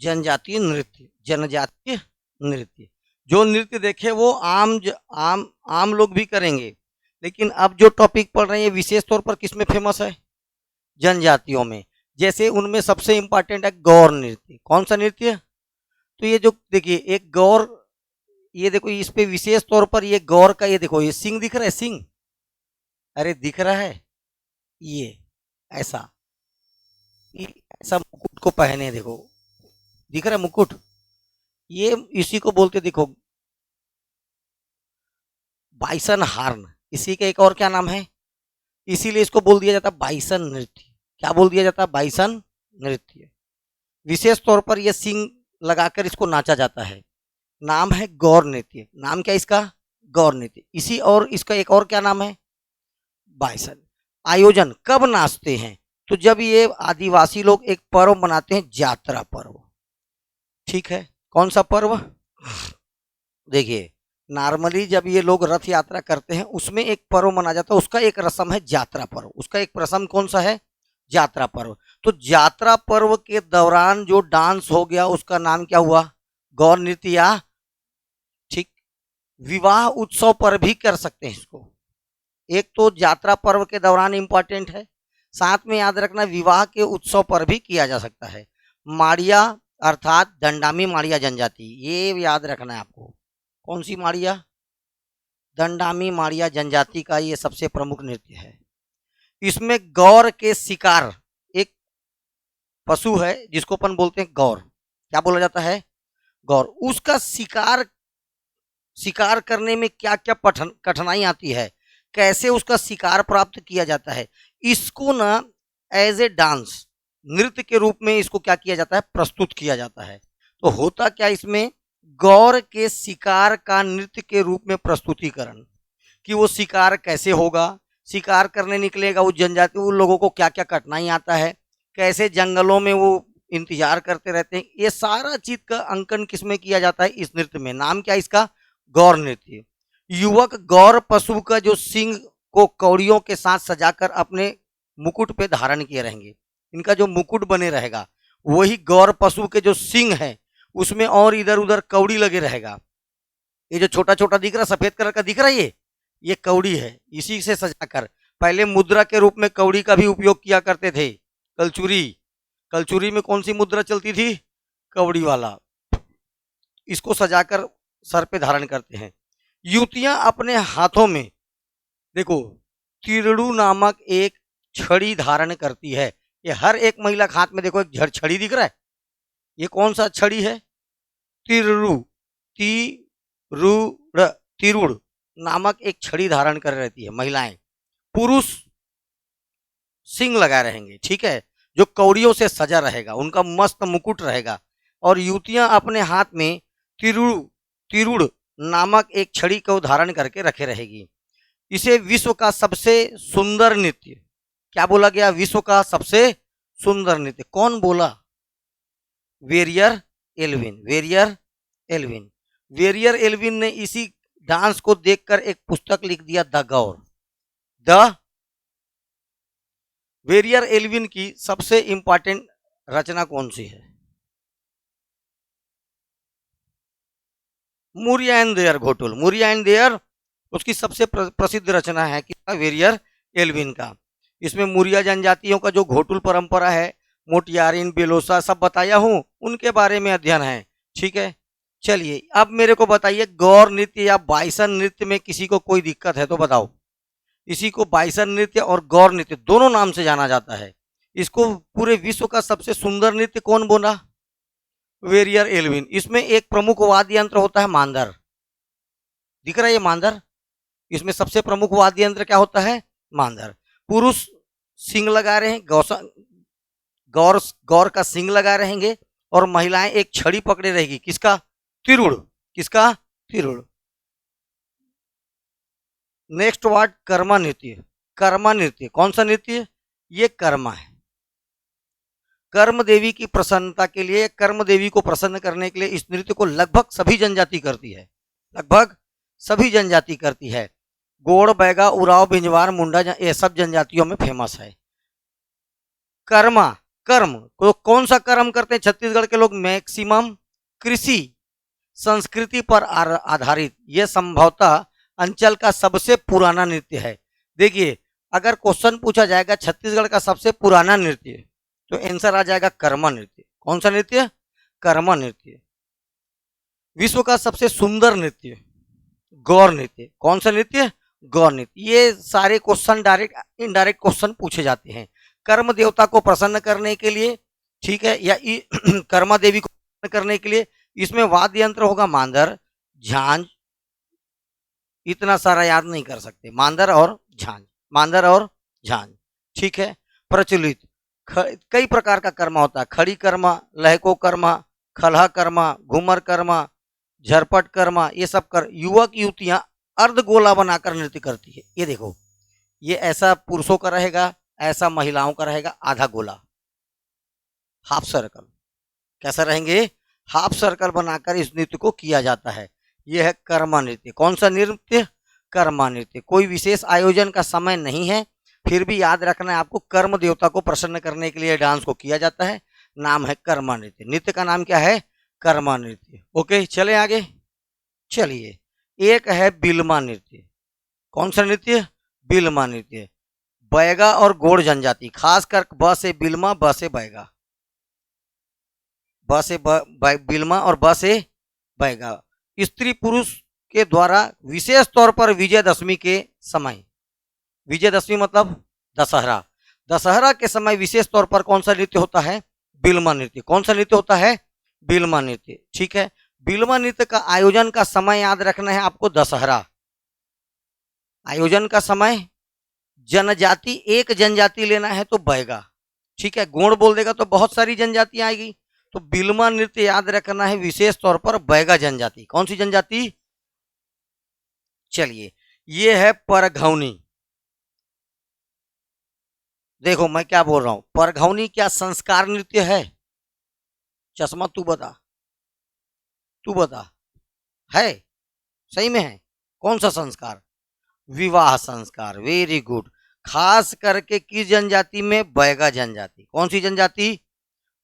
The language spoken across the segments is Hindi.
जनजातीय नृत्य, जनजातीय नृत्य। जो नृत्य देखे वो आम लोग भी करेंगे, लेकिन अब जो टॉपिक पढ़ रहे हैं विशेष तौर पर किसमें फेमस है? जनजातियों में। जैसे उनमें सबसे इंपॉर्टेंट है गौर नृत्य। कौन सा नृत्य? तो ये जो देखिए एक गौर, ये देखो इस पे विशेष तौर पर ये गौर का, ये देखो ये सिंह दिख रहा है, सिंह, अरे दिख रहा है, ये ऐसा, ये ऐसा मुकुट को पहने, देखो दिख रहा है मुकुट, ये इसी को बोलते देखो बाइसन हार्न। इसी का एक और क्या नाम है? इसीलिए इसको बोल दिया जाता है बाइसन नृत्य। क्या बोल दिया जाता है? बाइसन नृत्य। विशेष तौर पर यह सिंग लगाकर इसको नाचा जाता है। नाम है गौर नृत्य। नाम क्या इसका? गौर नृत्य। इसी और इसका एक और क्या नाम है? बाइसन। आयोजन कब नाचते हैं? तो जब ये आदिवासी लोग एक पर्व मनाते हैं, यात्रा पर्व। ठीक है, कौन सा पर्व? देखिए नॉर्मली जब ये लोग रथ यात्रा करते हैं उसमें एक पर्व मनाया जाता है, उसका एक रस्म है यात्रा पर्व। उसका एक रस्म कौन सा है? यात्रा पर्व। तो यात्रा पर्व के दौरान जो डांस हो गया उसका नाम क्या हुआ? गौर नृत्य। या ठीक, विवाह उत्सव पर भी कर सकते हैं इसको। एक तो यात्रा पर्व के दौरान इंपॉर्टेंट है, साथ में याद रखना विवाह के उत्सव पर भी किया जा सकता है। माड़िया अर्थात दंडामी माड़िया जनजाति, ये याद रखना है आपको। कौन सी माड़िया? दंडामी माड़िया जनजाति का ये सबसे प्रमुख नृत्य है। इसमें गौर के शिकार, एक पशु है जिसको अपन बोलते हैं गौर, क्या बोला जाता है? गौर। उसका शिकार करने में क्या क्या कठिनाई आती है, कैसे उसका शिकार प्राप्त किया जाता है, इसको ना एज ए डांस, नृत्य के रूप में इसको क्या किया जाता है? प्रस्तुत किया जाता है। तो होता क्या इसमें? गौर के शिकार का नृत्य के रूप में प्रस्तुतिकरण, कि वो शिकार कैसे होगा, शिकार करने निकलेगा वो जनजाति, उन लोगों को क्या क्या कठिनाई आता है, कैसे जंगलों में वो इंतजार करते रहते हैं, ये सारा चीज का अंकन किसमें किया जाता है? इस नृत्य में। नाम क्या इसका? गौर नृत्य। युवक गौर पशु का जो सिंग को कौड़ियों के साथ सजाकर अपने मुकुट पे धारण किए रहेंगे। इनका जो मुकुट बने रहेगा वही गौर पशु के जो सिंग है उसमें और इधर उधर कौड़ी लगे रहेगा। ये जो छोटा छोटा दिख रहा, सफेद कलर का दिख रहा है, ये कौड़ी है। इसी से सजाकर पहले मुद्रा के रूप में कौड़ी का भी उपयोग किया करते थे। कलचुरी, कलचुरी में कौन सी मुद्रा चलती थी? कौड़ी वाला। इसको सजाकर सर पे धारण करते हैं। युवतियां अपने हाथों में देखो तिरड़ू नामक एक छड़ी धारण करती है। ये हर एक महिला के हाथ में देखो एक छड़ी दिख रहा है, ये कौन सा छड़ी है? तिरड़ू, तिरुड़, तिरुड़ नामक एक छड़ी धारण कर रहती है महिलाएं। पुरुष सिंग लगा रहेंगे, ठीक है, जो कौड़ियों से सजा रहेगा, उनका मस्त मुकुट रहेगा। और युवतियां अपने हाथ में तिरुड़ नामक एक छड़ी को धारण करके रखे रहेगी। इसे विश्व का सबसे सुंदर नृत्य, क्या बोला गया? विश्व का सबसे सुंदर नृत्य। कौन बोला? Verrier Elwin. Verrier Elwin. Verrier Elwin ने इसी डांस को देखकर एक पुस्तक लिख दिया, the Gaur. The Verrier Elwin की सबसे इंपॉर्टेंट रचना कौन सी है? Muria and their Ghotul. Muria and their उसकी सबसे प्रसिद्ध रचना है कि वेरियर एल्विन का। इसमें मुरिया जनजातियों का जो घोटुल परंपरा है, मोटियारिन, बेलोसा सब बताया हूं, उनके बारे में अध्ययन है। ठीक है, चलिए अब मेरे को बताइए गौर नृत्य या बाइसन नृत्य में किसी को कोई दिक्कत है तो बताओ। इसी को बाइसन नृत्य और गौर नृत्य दोनों नाम से जाना जाता है। इसको पूरे विश्व का सबसे सुंदर नृत्य कौन बोला? Verrier Alvin. इसमें एक प्रमुख वाद्य यंत्र होता है मांदर, दिख रहा है ये मांदर। इसमें सबसे प्रमुख वाद्य यंत्र क्या होता है? मांदर। पुरुष सिंग लगा रहे हैं, गौर का सिंग लगा रहेंगे, और महिलाएं एक छड़ी पकड़े रहेगी, किसका? तिरुड़। किसका? तिरुड़। नेक्स्ट वर्ड कर्मा नृत्य। कर्मा नृत्य कौन सा नृत्य? ये कर्मा है। कर्म देवी की प्रसन्नता के लिए, कर्म देवी को प्रसन्न करने के लिए इस नृत्य को लगभग सभी जनजाति करती है। लगभग सभी जनजाति करती है। गोड़, बैगा, उराव, बिंजवार, मुंडा, ये सब जनजातियों में फेमस है। कर्मा, कर्म तो कौन सा कर्म करते हैं छत्तीसगढ़ के लोग? मैक्सिमम कृषि संस्कृति पर आधारित। यह संभवतः अंचल का सबसे पुराना नृत्य है। देखिए, अगर क्वेश्चन पूछा जाएगा छत्तीसगढ़ का सबसे पुराना नृत्य, तो आंसर आ जाएगा कर्मा नृत्य। कौन सा नृत्य? कर्मा नृत्य। विश्व का सबसे सुंदर नृत्य? गौर नृत्य। कौन सा नृत्य? गौर नृत्य। ये सारे क्वेश्चन डायरेक्ट इनडायरेक्ट क्वेश्चन पूछे जाते हैं। कर्म देवता को प्रसन्न करने के लिए, ठीक है, या कर्मा देवी को प्रसन्न करने के लिए इसमें वाद्य यंत्र होगा मांदर, झांझ। इतना सारा याद नहीं कर सकते, मांदर और झांझ, मांदर और झांझ, ठीक है। प्रचलित कई प्रकार का कर्मा होता है। खड़ी कर्मा, लहको कर्मा, खलहा कर्मा, घूमर कर्मा, झरपट कर्मा, ये सब कर युवक युवतियां अर्ध गोला बनाकर नृत्य करती है। ये देखो, ये ऐसा पुरुषों का रहेगा, ऐसा महिलाओं का रहेगा, आधा गोला, हाफ सर्कल। कैसा रहेंगे? हाफ सर्कल बनाकर इस नृत्य को किया जाता है। यह है कर्मा नृत्य। कौन सा नृत्य? कर्मा नृत्य। कोई विशेष आयोजन का समय नहीं है, फिर भी याद रखना है आपको, कर्म देवता को प्रसन्न करने के लिए डांस को किया जाता है। नाम है कर्मा नृत्य। नृत्य का नाम क्या है? कर्मा नृत्य। ओके, चले आगे। चलिए, एक है बिल्मा नृत्य। कौन सा नृत्य? बिल्मा नृत्य। बैगा और गोड़ जनजाति, खासकर ब से बिल्मा, ब से बैगा, ब से बिल्मा और ब से बैगा, स्त्री पुरुष के द्वारा विशेष तौर पर विजयदशमी के समय, विजयदशमी मतलब दशहरा, दशहरा के समय विशेष तौर पर कौन सा नृत्य होता है? बिल्मा नृत्य। कौन सा नृत्य होता है? बिल्मा नृत्य, ठीक है। बिल्मा नृत्य का आयोजन का समय याद रखना है आपको, दशहरा। आयोजन का समय, जनजाति एक जनजाति लेना है तो बैगा, ठीक है। गोंड बोल देगा तो बहुत सारी जनजातियां आएगी, तो बिल्मा नृत्य याद रखना है विशेष तौर पर बैगा जनजाति। कौन सी जनजाति? चलिए, ये है परघौनी। देखो मैं क्या बोल रहा हूं, परघौनी क्या संस्कार नृत्य है? चश्मा तू बता, तू बता, है? सही में है? कौन सा संस्कार? विवाह संस्कार। Very good. खास करके किस जनजाति में? बैगा जनजाति। कौन सी जनजाति?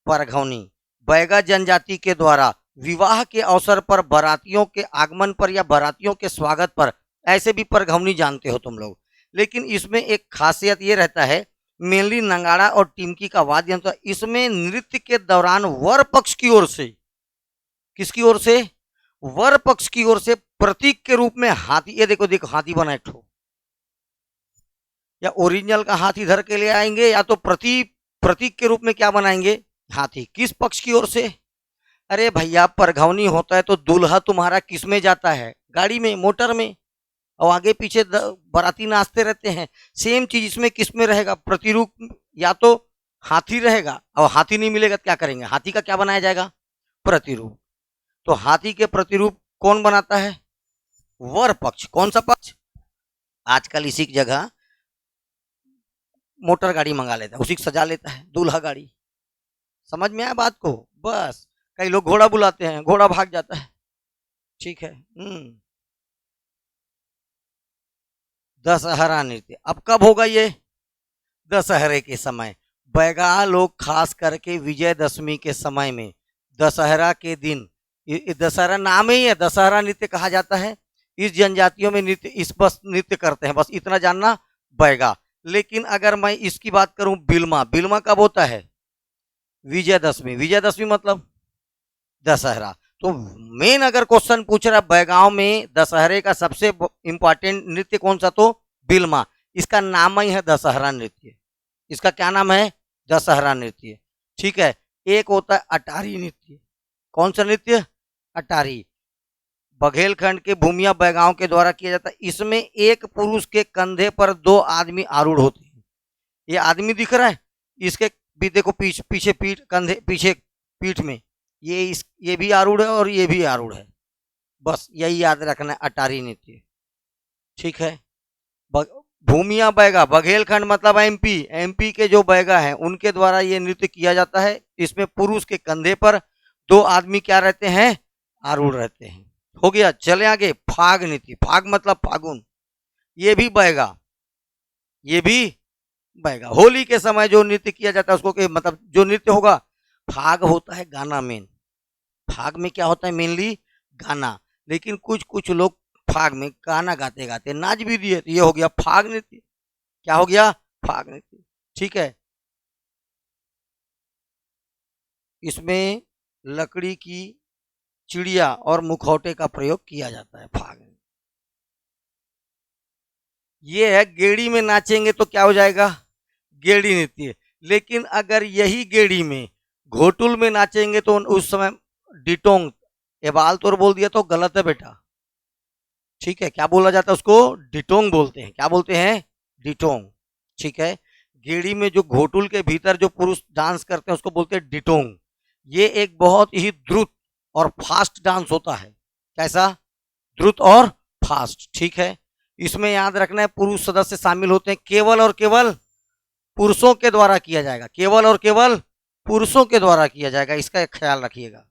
परघौनी। बैगा जनजाति के द्वारा विवाह के अवसर पर, बारातियों के आगमन पर या बारातियों के स्वागत पर, ऐसे भी परघौनी जानते हो तुम लोग। लेकिन इसमें एक खासियत ये रहता है, मेनली नगाड़ा और टिमकी का वाद्य यंत्र। इसमें नृत्य के दौरान वर पक्ष की ओर से, किसकी ओर से? वर पक्ष की ओर से प्रतीक के रूप में हाथी, ये देखो देखो हाथी बना एक ठो, या ओरिजिनल का हाथी धर के ले आएंगे, या तो प्रतीक के रूप में क्या बनाएंगे? हाथी। किस पक्ष की ओर से? अरे भैया, परघौनी होता है तो दूल्हा तुम्हारा किस में जाता है? गाड़ी में, मोटर में, और आगे पीछे बाराती नाचते रहते हैं। सेम चीज इसमें किस में रहेगा? प्रतिरूप, या तो हाथी रहेगा, और हाथी नहीं मिलेगा तो क्या करेंगे? हाथी का क्या बनाया जाएगा? प्रतिरूप। तो हाथी के प्रतिरूप कौन बनाता है? वर पक्ष। कौन सा पक्ष? आजकल इसी की जगह मोटर गाड़ी मंगा लेता है, उसी को सजा लेता है दूल्हा गाड़ी। समझ में आया बात को? बस, कई लोग घोड़ा बुलाते हैं, घोड़ा भाग जाता है, ठीक है। दशहरा नृत्य अब कब होगा? ये दशहरे के समय। बैगा लोग खास करके विजयदशमी के समय में, दशहरा के दिन, दशहरा नाम ही है, दशहरा नृत्य कहा जाता है। इस जनजातियों में नृत्य, इस बस नृत्य करते हैं, बस इतना जानना, बैगा। लेकिन अगर मैं इसकी बात करूं, बिल्मा, बिल्मा कब होता है? विजयदशमी। विजयदशमी मतलब दशहरा। तो मेन अगर क्वेश्चन पूछ रहा है बैगांव में दशहरे का सबसे इंपॉर्टेंट नृत्य कौन सा, तो बिल्मा। इसका नाम ही है दशहरा नृत्य। इसका क्या नाम है? दशहरा नृत्य, ठीक है। एक होता है अटारी नृत्य। कौन सा नृत्य? अटारी। बघेलखंड के भूमिया बैगांव के द्वारा किया जाता है। इसमें एक पुरुष के कंधे पर दो आदमी आरूढ़ होते हैं। ये आदमी दिख रहा है, इसके भी देखो पीछे पीठ, कंधे पीछे पीठ में, ये भी आरूढ़ है और ये भी आरूढ़ है। बस यही याद रखना है, अटारी नृत्य, ठीक है। भूमिया बैगा, बघेलखंड मतलब एमपी के जो बैगा हैं उनके द्वारा ये नृत्य किया जाता है। इसमें पुरुष के कंधे पर दो आदमी क्या रहते हैं? आरूढ़ रहते हैं। हो गया। चले आगे। फाग नृत्य। फाग मतलब फागुन। ये भी बैगा, ये भी बैगा। होली के समय जो नृत्य किया जाता है उसको मतलब जो नृत्य होगा, फाग होता है गाना मेन। फाग में क्या होता है मेनली, गाना। लेकिन कुछ कुछ लोग फाग में गाना गाते गाते नाच भी दिए, तो ये हो गया फाग नृत्य। क्या हो गया, फाग नृत्य। ठीक है, इसमें लकड़ी की चिड़िया और मुखौटे का प्रयोग किया जाता है फाग में। ये है गेड़ी में नाचेंगे तो क्या हो जाएगा, गेड़ी नृत्य। लेकिन अगर यही गेड़ी में घोटुल में नाचेंगे तो उस समय डिटोंग, एबाल तोर बोल दिया तो गलत है बेटा। ठीक है, क्या बोला जाता है उसको, डिटोंग बोलते हैं। क्या बोलते हैं, डिटोंग। ठीक है, गेड़ी में जो घोटुल के भीतर जो पुरुष डांस करते हैं उसको बोलते हैं डिटोंग। ये एक बहुत ही द्रुत और फास्ट डांस होता है। कैसा, द्रुत और फास्ट। ठीक है, इसमें याद रखना है पुरुष सदस्य शामिल होते हैं, केवल और केवल पुरुषों के द्वारा किया जाएगा, केवल और केवल पुरुषों के द्वारा किया जाएगा, इसका एक ख्याल रखिएगा।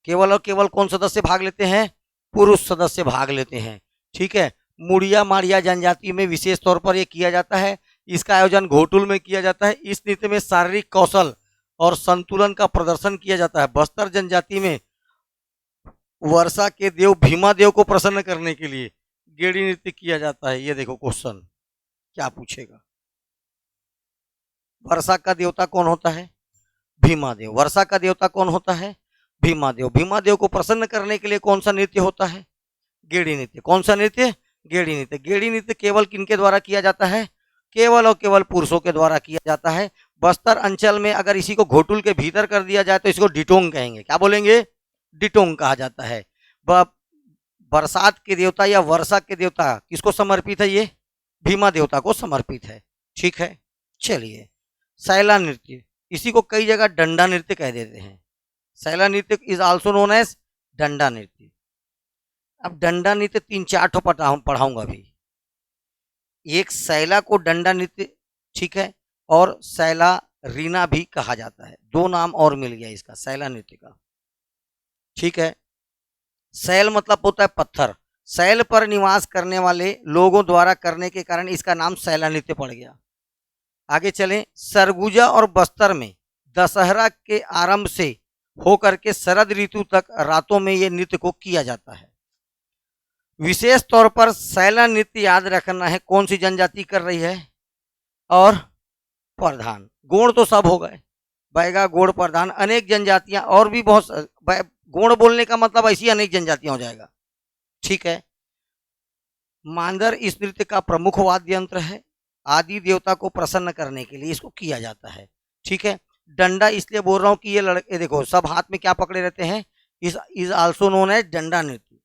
केवल और केवल कौन सदस्य भाग लेते हैं, पुरुष सदस्य भाग लेते हैं। ठीक है, मुड़िया माड़िया जनजाति में विशेष तौर पर यह किया जाता है। इसका आयोजन घोटुल में किया जाता है। इस नृत्य में शारीरिक कौशल और संतुलन का प्रदर्शन किया जाता है। बस्तर जनजाति में वर्षा के देव भीमा देव को प्रसन्न करने के लिए गेड़ी नृत्य किया जाता है। ये देखो क्वेश्चन क्या पूछेगा, वर्षा का देवता कौन होता है, भीमा देव। वर्षा का देवता कौन होता है, भीमा देव। भीमा देव को प्रसन्न करने के लिए कौन सा नृत्य होता है, गेड़ी नृत्य। कौन सा नृत्य, गेड़ी नृत्य। गेड़ी नृत्य केवल किनके द्वारा किया जाता है, केवल और केवल पुरुषों के द्वारा किया जाता है। बस्तर अंचल में अगर इसी को घोटुल के भीतर कर दिया जाए तो इसको डिटोंग कहेंगे। क्या बोलेंगे, डिटोंग कहा जाता है। बरसात के देवता या वर्षा के देवता किसको समर्पित है, ये भीमा देवता को समर्पित है। ठीक है, चलिए सैला नृत्य, इसी को कई जगह डंडा नृत्य कह देते हैं। सैला नृत्य इज आल्सो नोन एज डंडा नृत्य। अब डंडा नृत्य 3-4 ठो पढ़ाऊंगा अभी। एक सैला को डंडा नृत्य, ठीक है, और सैला रीना भी कहा जाता है। 2 नाम और मिल गया इसका सैला नृत्य का। ठीक है, सैल मतलब होता है पत्थर। सैल पर निवास करने वाले लोगों द्वारा करने के कारण इसका नाम सैला नृत्य पड़ गया। आगे चलें, सरगुजा और बस्तर में दशहरा के आरंभ से होकर के शरद ऋतु तक रातों में ये नृत्य को किया जाता है। विशेष तौर पर सैला नृत्य याद रखना है कौन सी जनजाति कर रही है, और प्रधान। गोंड तो सब हो गए, बैगा गोंड प्रधान, अनेक जनजातियां और भी बहुत। गोंड बोलने का मतलब ऐसी अनेक जनजातियां हो जाएगा। ठीक है, मांदर इस नृत्य का प्रमुख वाद्य यंत्र है। आदि देवता को प्रसन्न करने के लिए इसको किया जाता है। ठीक है, डंडा इसलिए बोल रहा हूं कि ये लड़के देखो सब हाथ में क्या पकड़े रहते हैं, इज आल्सो नोन एज डंडा नृत्य।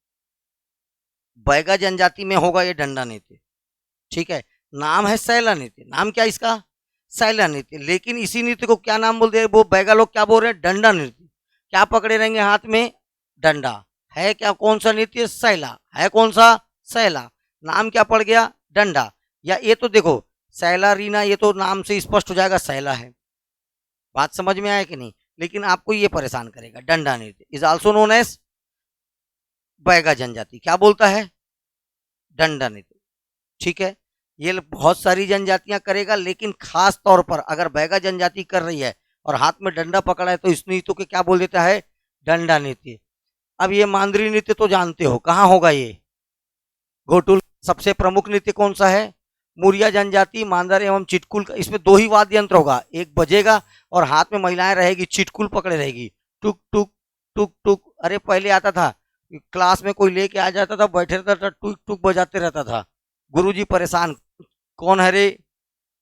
बैगा जनजाति में होगा ये डंडा नृत्य। ठीक है, नाम है सैला नृत्य। नाम क्या इसका, सैला नृत्य। लेकिन इसी नृत्य को क्या नाम बोलते हैं, वो बैगा लोग क्या बोल रहे हैं, डंडा नृत्य। क्या पकड़े रहेंगे हाथ में, डंडा। है क्या, कौन सा नृत्य, सैला। है कौन सा, सैला। नाम क्या पड़ गया, डंडा। या ये तो देखो सैला रीना, ये तो नाम से स्पष्ट हो जाएगा सैला है। बात समझ में आया कि नहीं। लेकिन आपको ये परेशान करेगा, डंडा नृत्य is also known as Baiga जनजाति क्या बोलता है, डंडा नृत्य। ठीक है, ये बहुत सारी जनजातियां करेगा, लेकिन खास तौर पर अगर बैगा जनजाति कर रही है और हाथ में डंडा पकड़ा है तो इस नृत्य को क्या बोल देता है, डंडा नृत्य। अब ये मांदरी नृत्य तो जानते हो कहाँ होगा, ये घोटुल। सबसे प्रमुख नृत्य कौन सा है, मुरिया जनजाति, मांदर एवं चिटकुल। इसमें 2 ही वाद्य यंत्र होगा, एक बजेगा और हाथ में महिलाएं रहेगी, चिटकुल पकड़े रहेगी, टुक टुक टुक टुक। अरे पहले आता था क्लास में कोई लेके आ जाता था, बैठे रहता था, टुक टुक बजाते रहता था। गुरुजी परेशान, कौन है रे,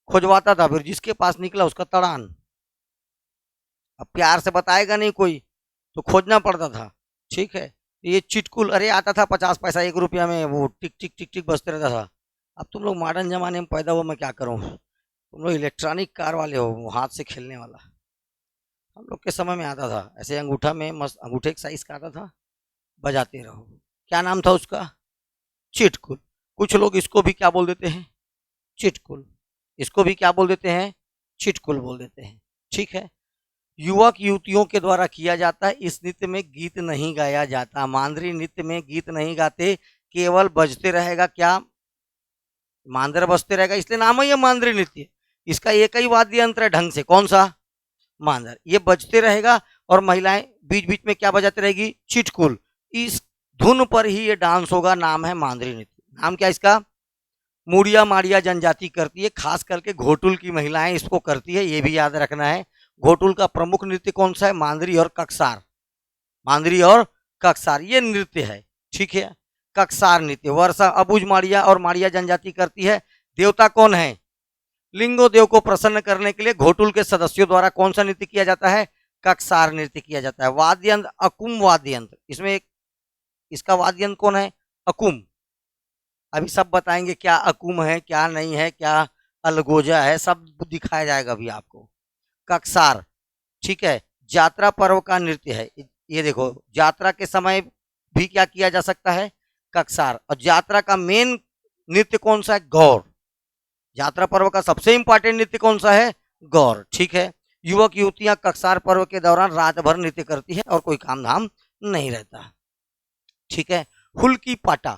खोजवाता था। फिर जिसके पास निकला उसका तड़ान। अब प्यार से बताएगा नहीं कोई तो खोजना पड़ता था। ठीक है, ये चिटकुल अरे आता था 50 पैसा 1 रुपया में, वो टिक टिक टिक टिक बजते रहता था। अब तुम लोग मॉडर्न जमाने में पैदा हुआ, मैं क्या करूं, तुम लोग इलेक्ट्रॉनिक कार वाले हो, हाथ से खेलने वाला। हम लोग के समय में आता था ऐसे अंगूठा में, मस्त अंगूठे के साइज का आता था, बजाते रहो। क्या नाम था उसका, चिटकुल। कुछ लोग इसको भी क्या बोल देते हैं, चिटकुल। इसको भी क्या बोल देते हैं, चिटकुल बोल देते हैं। ठीक है, युवक युवतियों के द्वारा किया जाता है। इस नृत्य में गीत नहीं गाया जाता। मांदरी नृत्य में गीत नहीं गाते, केवल बजते रहेगा क्या, मांदर बजते रहेगा, इसलिए नाम ही है मांदरी नृत्य। इसका एक ही वाद्य यंत्र है ढंग से, कौन सा? मांदर। ये बजते रहेगा और महिलाएं बीच बीच में क्या बजाती रहेगी? चिटकुल। इस धुन पर ही ये डांस होगा, नाम है मांदरी नृत्य। नाम क्या इसका? मुड़िया माड़िया जनजाति करती है, खास करके घोटुल की महिलाएं इसको करती है, ये भी याद रखना है। घोटुल का प्रमुख नृत्य कौन सा है? मांदरी और ककसार। मांदरी और ककसार ये नृत्य है, ठीक है। ककसार नृत्य वर्षा अबुझ माड़िया और माड़िया जनजाति करती है। देवता कौन है? लिंगो देव को प्रसन्न करने के लिए घोटुल के सदस्यों द्वारा कौन सा नृत्य किया जाता है? ककसार नृत्य किया जाता है। वाद्य यंत्र अकुम वाद्य यंत्र, इसमें एक इसका वाद्य यंत्र कौन है? अकुम। अभी सब बताएंगे क्या अकुम है, क्या नहीं है, क्या अलगोजा है, सब दिखाया जाएगा अभी आपको। ककसार, ठीक है। यात्रा पर्व का नृत्य है। ये देखो, यात्रा के समय भी क्या किया जा सकता है? ककसार। और यात्रा का मेन नृत्य कौन सा है? गौर। यात्रा पर्व का सबसे इंपॉर्टेंट नृत्य कौन सा है? गौर, ठीक है। युवक युवतियां ककसार पर्व के दौरान रात भर नृत्य करती है और कोई काम धाम नहीं रहता, ठीक है। हुल्की पाटा,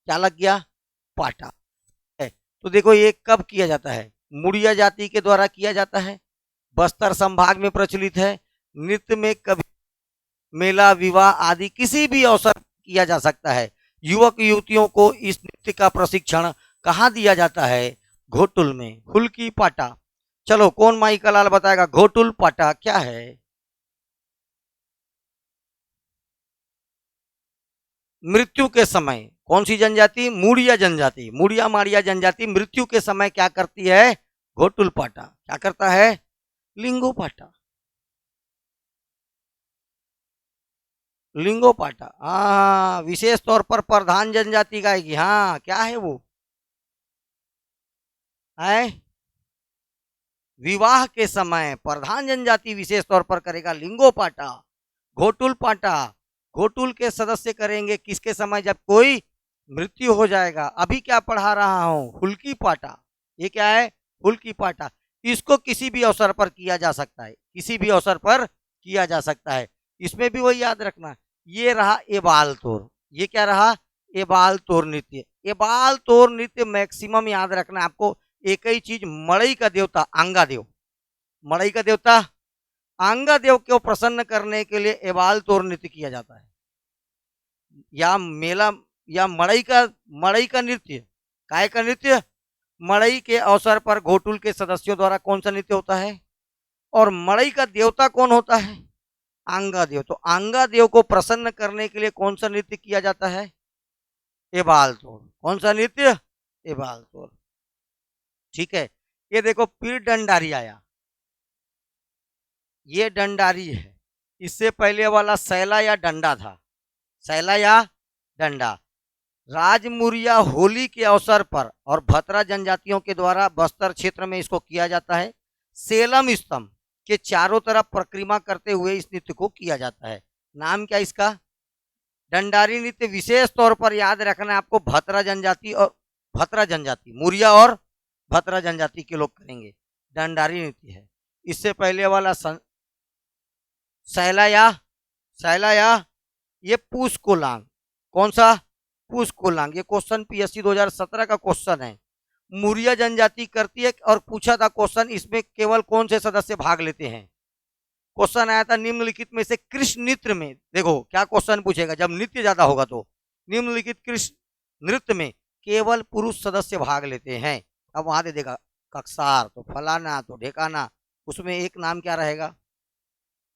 क्या लग गया? पाटा है। तो देखो ये कब किया जाता है? मुड़िया जाति के द्वारा किया जाता है, बस्तर संभाग में प्रचलित है। नृत्य में कभी मेला विवाह आदि किसी भी अवसर किया जा सकता है। युवक युवतियों को इस नृत्य का प्रशिक्षण कहाँ दिया जाता है? घोटुल में। हुल्की पाटा, चलो कौन माई का लाल बताएगा घोटुल पाटा क्या है? मृत्यु के समय कौन सी जनजाति? मुड़िया जनजाति। मुड़िया माड़िया जनजाति मृत्यु के समय क्या करती है? घोटुल पाटा। क्या करता है? लिंगो पाटा। लिंगो पाटा, हाँ, विशेष तौर पर प्रधान जनजाति गाएगी। हाँ, क्या है वो? है विवाह के समय प्रधान जनजाति विशेष तौर पर करेगा लिंगो पाटा। घोटुल पाटा घोटुल के सदस्य करेंगे किसके समय? जब कोई मृत्यु हो जाएगा। अभी क्या पढ़ा रहा हूं? हुल्की पाटा। ये क्या है? हुल्की पाटा। इसको किसी भी अवसर पर किया जा सकता है, किसी भी अवसर पर किया जा सकता है। इसमें भी वही याद रखना। ये रहा एबाल तोर। ये क्या रहा? एबाल तोर नृत्य। एबाल तोर नृत्य मैक्सिमम याद रखना आपको। एक ही चीज, मड़ई का देवता आंगा देव, मड़ई का देवता आंगा देव को प्रसन्न करने के लिए एबाल तोर नृत्य किया जाता है। या मेला या मड़ई का नृत्य, काय का नृत्य? मड़ई के अवसर पर घोटुल के सदस्यों द्वारा कौन सा नृत्य होता है? और मड़ई का देवता कौन होता है? आंगा देव। तो आंगा देव को प्रसन्न करने के लिए कौन सा नृत्य किया जाता है? एबाल तोड़। कौन सा नृत्य? एबाल तोड़, ठीक है। ये देखो पीर डंडारी आया, ये डंडारी है। इससे पहले वाला सैला या डंडा था, सैला या डंडा। राजमुरिया होली के अवसर पर और भतरा जनजातियों के द्वारा बस्तर क्षेत्र में इसको किया जाता है। सेलम स्तंभ के चारों तरफ परिक्रमा करते हुए इस नृत्य को किया जाता है। नाम क्या इसका? डंडारी नृत्य। विशेष तौर पर याद रखना है आपको, भतरा जनजाति और भतरा जनजाति, मुरिया और भतरा जनजाति के लोग करेंगे। डंडारी नृत्य है। इससे पहले वाला सैला या ये पूस कोलांग। कौन सा? पूस कोलांग। ये क्वेश्चन पीएससी 2017 का क्वेश्चन है। मुरिया जनजाति करती है और पूछा था क्वेश्चन, इसमें केवल कौन से सदस्य भाग लेते हैं? क्वेश्चन आया था निम्नलिखित में से कृष्ण नृत्य में, देखो क्या क्वेश्चन पूछेगा जब नृत्य ज्यादा होगा तो, निम्नलिखित कृष्ण नृत्य में केवल पुरुष सदस्य भाग लेते हैं। अब वहां दे देगा ककसार तो फलाना तो ढेकाना, उसमें एक नाम क्या रहेगा?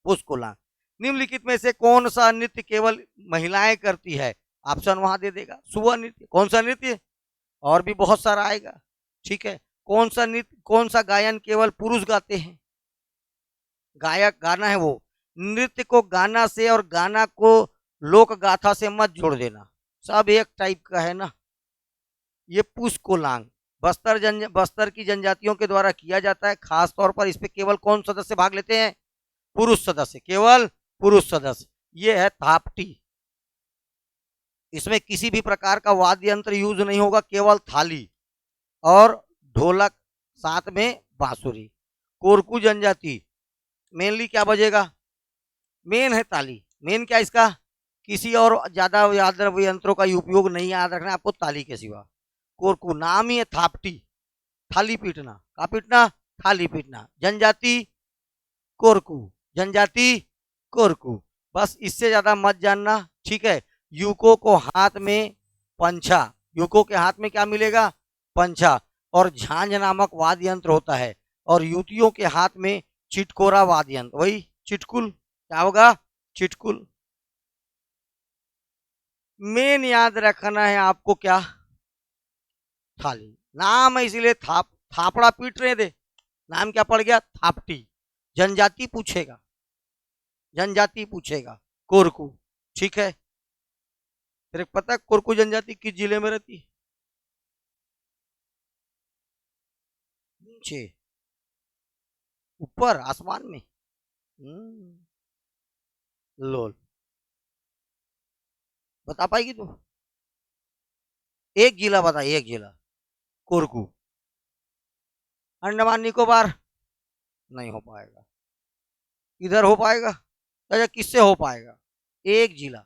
पुष्कुला। निम्नलिखित में से कौन सा नृत्य केवल महिलाएं करती है? ऑप्शन वहां दे देगा सुबह नृत्य। कौन सा नृत्य? और भी बहुत सारा आएगा, ठीक है। कौन सा नृत्य, कौन सा गायन केवल पुरुष गाते हैं? गायक गाना है वो। नृत्य को गाना से और गाना को लोक गाथा से मत जोड़ देना, सब एक टाइप का है ना। ये पुष्कोलांग बस्तर की जनजातियों के द्वारा किया जाता है। खास तौर पर इस पे केवल कौन सदस्य भाग लेते हैं? पुरुष सदस्य, केवल पुरुष सदस्य। ये है थापटी। इसमें किसी भी प्रकार का वाद्य यंत्र यूज नहीं होगा, केवल थाली और ढोलक, साथ में बांसुरी। कोरकू जनजाति मेनली क्या बजेगा? मेन है ताली। मेन क्या इसका? किसी और ज्यादा यंत्रों का उपयोग नहीं याद रखना आपको ताली के सिवा। कोरकू नाम ही है थापटी, थाली पीटना, का पीटना, थाली पीटना। जनजाति कोरकू, जनजाति कोरकू। बस इससे ज्यादा मत जानना, ठीक है। यूको को हाथ में पंछा, यूको के हाथ में क्या मिलेगा, पंछा। और झांझ नामक वाद्य यंत्र होता है, और युवतियों के हाथ में चिटकोरा वाद्य यंत्र, वही चिटकुल, क्या होगा, चिटकुल। मेन याद रखना है आपको क्या, थाली। नाम है इसीलिए थापड़ा पीट रहे थे, नाम क्या पड़ गया, थापटी। जनजाति पूछेगा, जनजाति पूछेगा, कोरकू, ठीक है। तेरे पता है कोरकू जनजाति किस जिले में रहती है, नीचे, ऊपर आसमान में, लोल, बता पाएगी तू, एक जिला बता, एक जिला, कोरकू। अंडमान निकोबार, नहीं हो पाएगा, इधर हो पाएगा, अच्छा किससे हो पाएगा, एक जिला,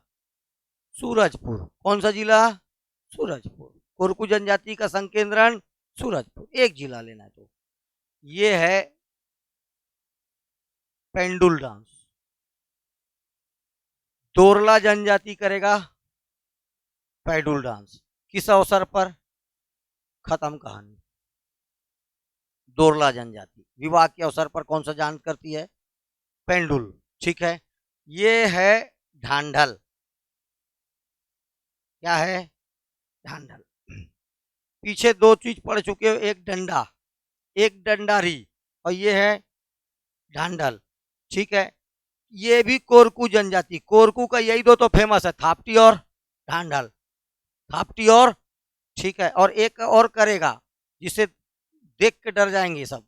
सूरजपुर। कौन सा जिला, सूरजपुर। कोरकू जनजाति का संकेंद्रण सूरजपुर, एक जिला लेना है। तो ये है पेंडुल डांस। दोरला जनजाति करेगा पेंडुल डांस, किस अवसर पर, खत्म कहानी। दोरला जनजाति विवाह के अवसर पर कौन सा डांस करती है, पेंडुल, ठीक है। ये है ढांढल, क्या है, ढांढल। पीछे दो चीज पढ़ चुके हो, एक डंडा, एक डंडारी, और ये है ढांढल, ठीक है। ये भी कोरकू जनजाति, कोरकू का यही दो तो फेमस है, थापटी और ढांढल, थापटी और, ठीक है। और एक और करेगा जिसे देख के डर जाएंगे सब,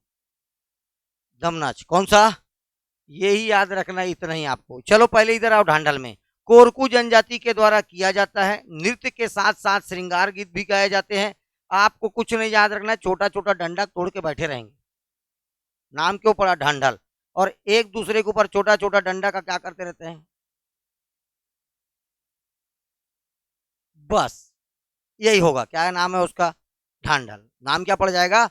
दमनाच। कौन सा, यही याद रखना, इतना ही आपको। चलो पहले इधर आओ, ढांढल में कोरकू जनजाति के द्वारा किया जाता है। नृत्य के साथ साथ श्रृंगार गीत भी गाए जाते हैं। आपको कुछ नहीं याद रखना, छोटा छोटा डंडा तोड़ के बैठे रहेंगे, नाम क्यों पड़ा ढांढल, और एक दूसरे के ऊपर छोटा छोटा डंडा का क्या करते रहते हैं, बस यही होगा, क्या नाम है उसका, ढांढल। नाम क्या पड़ जाएगा,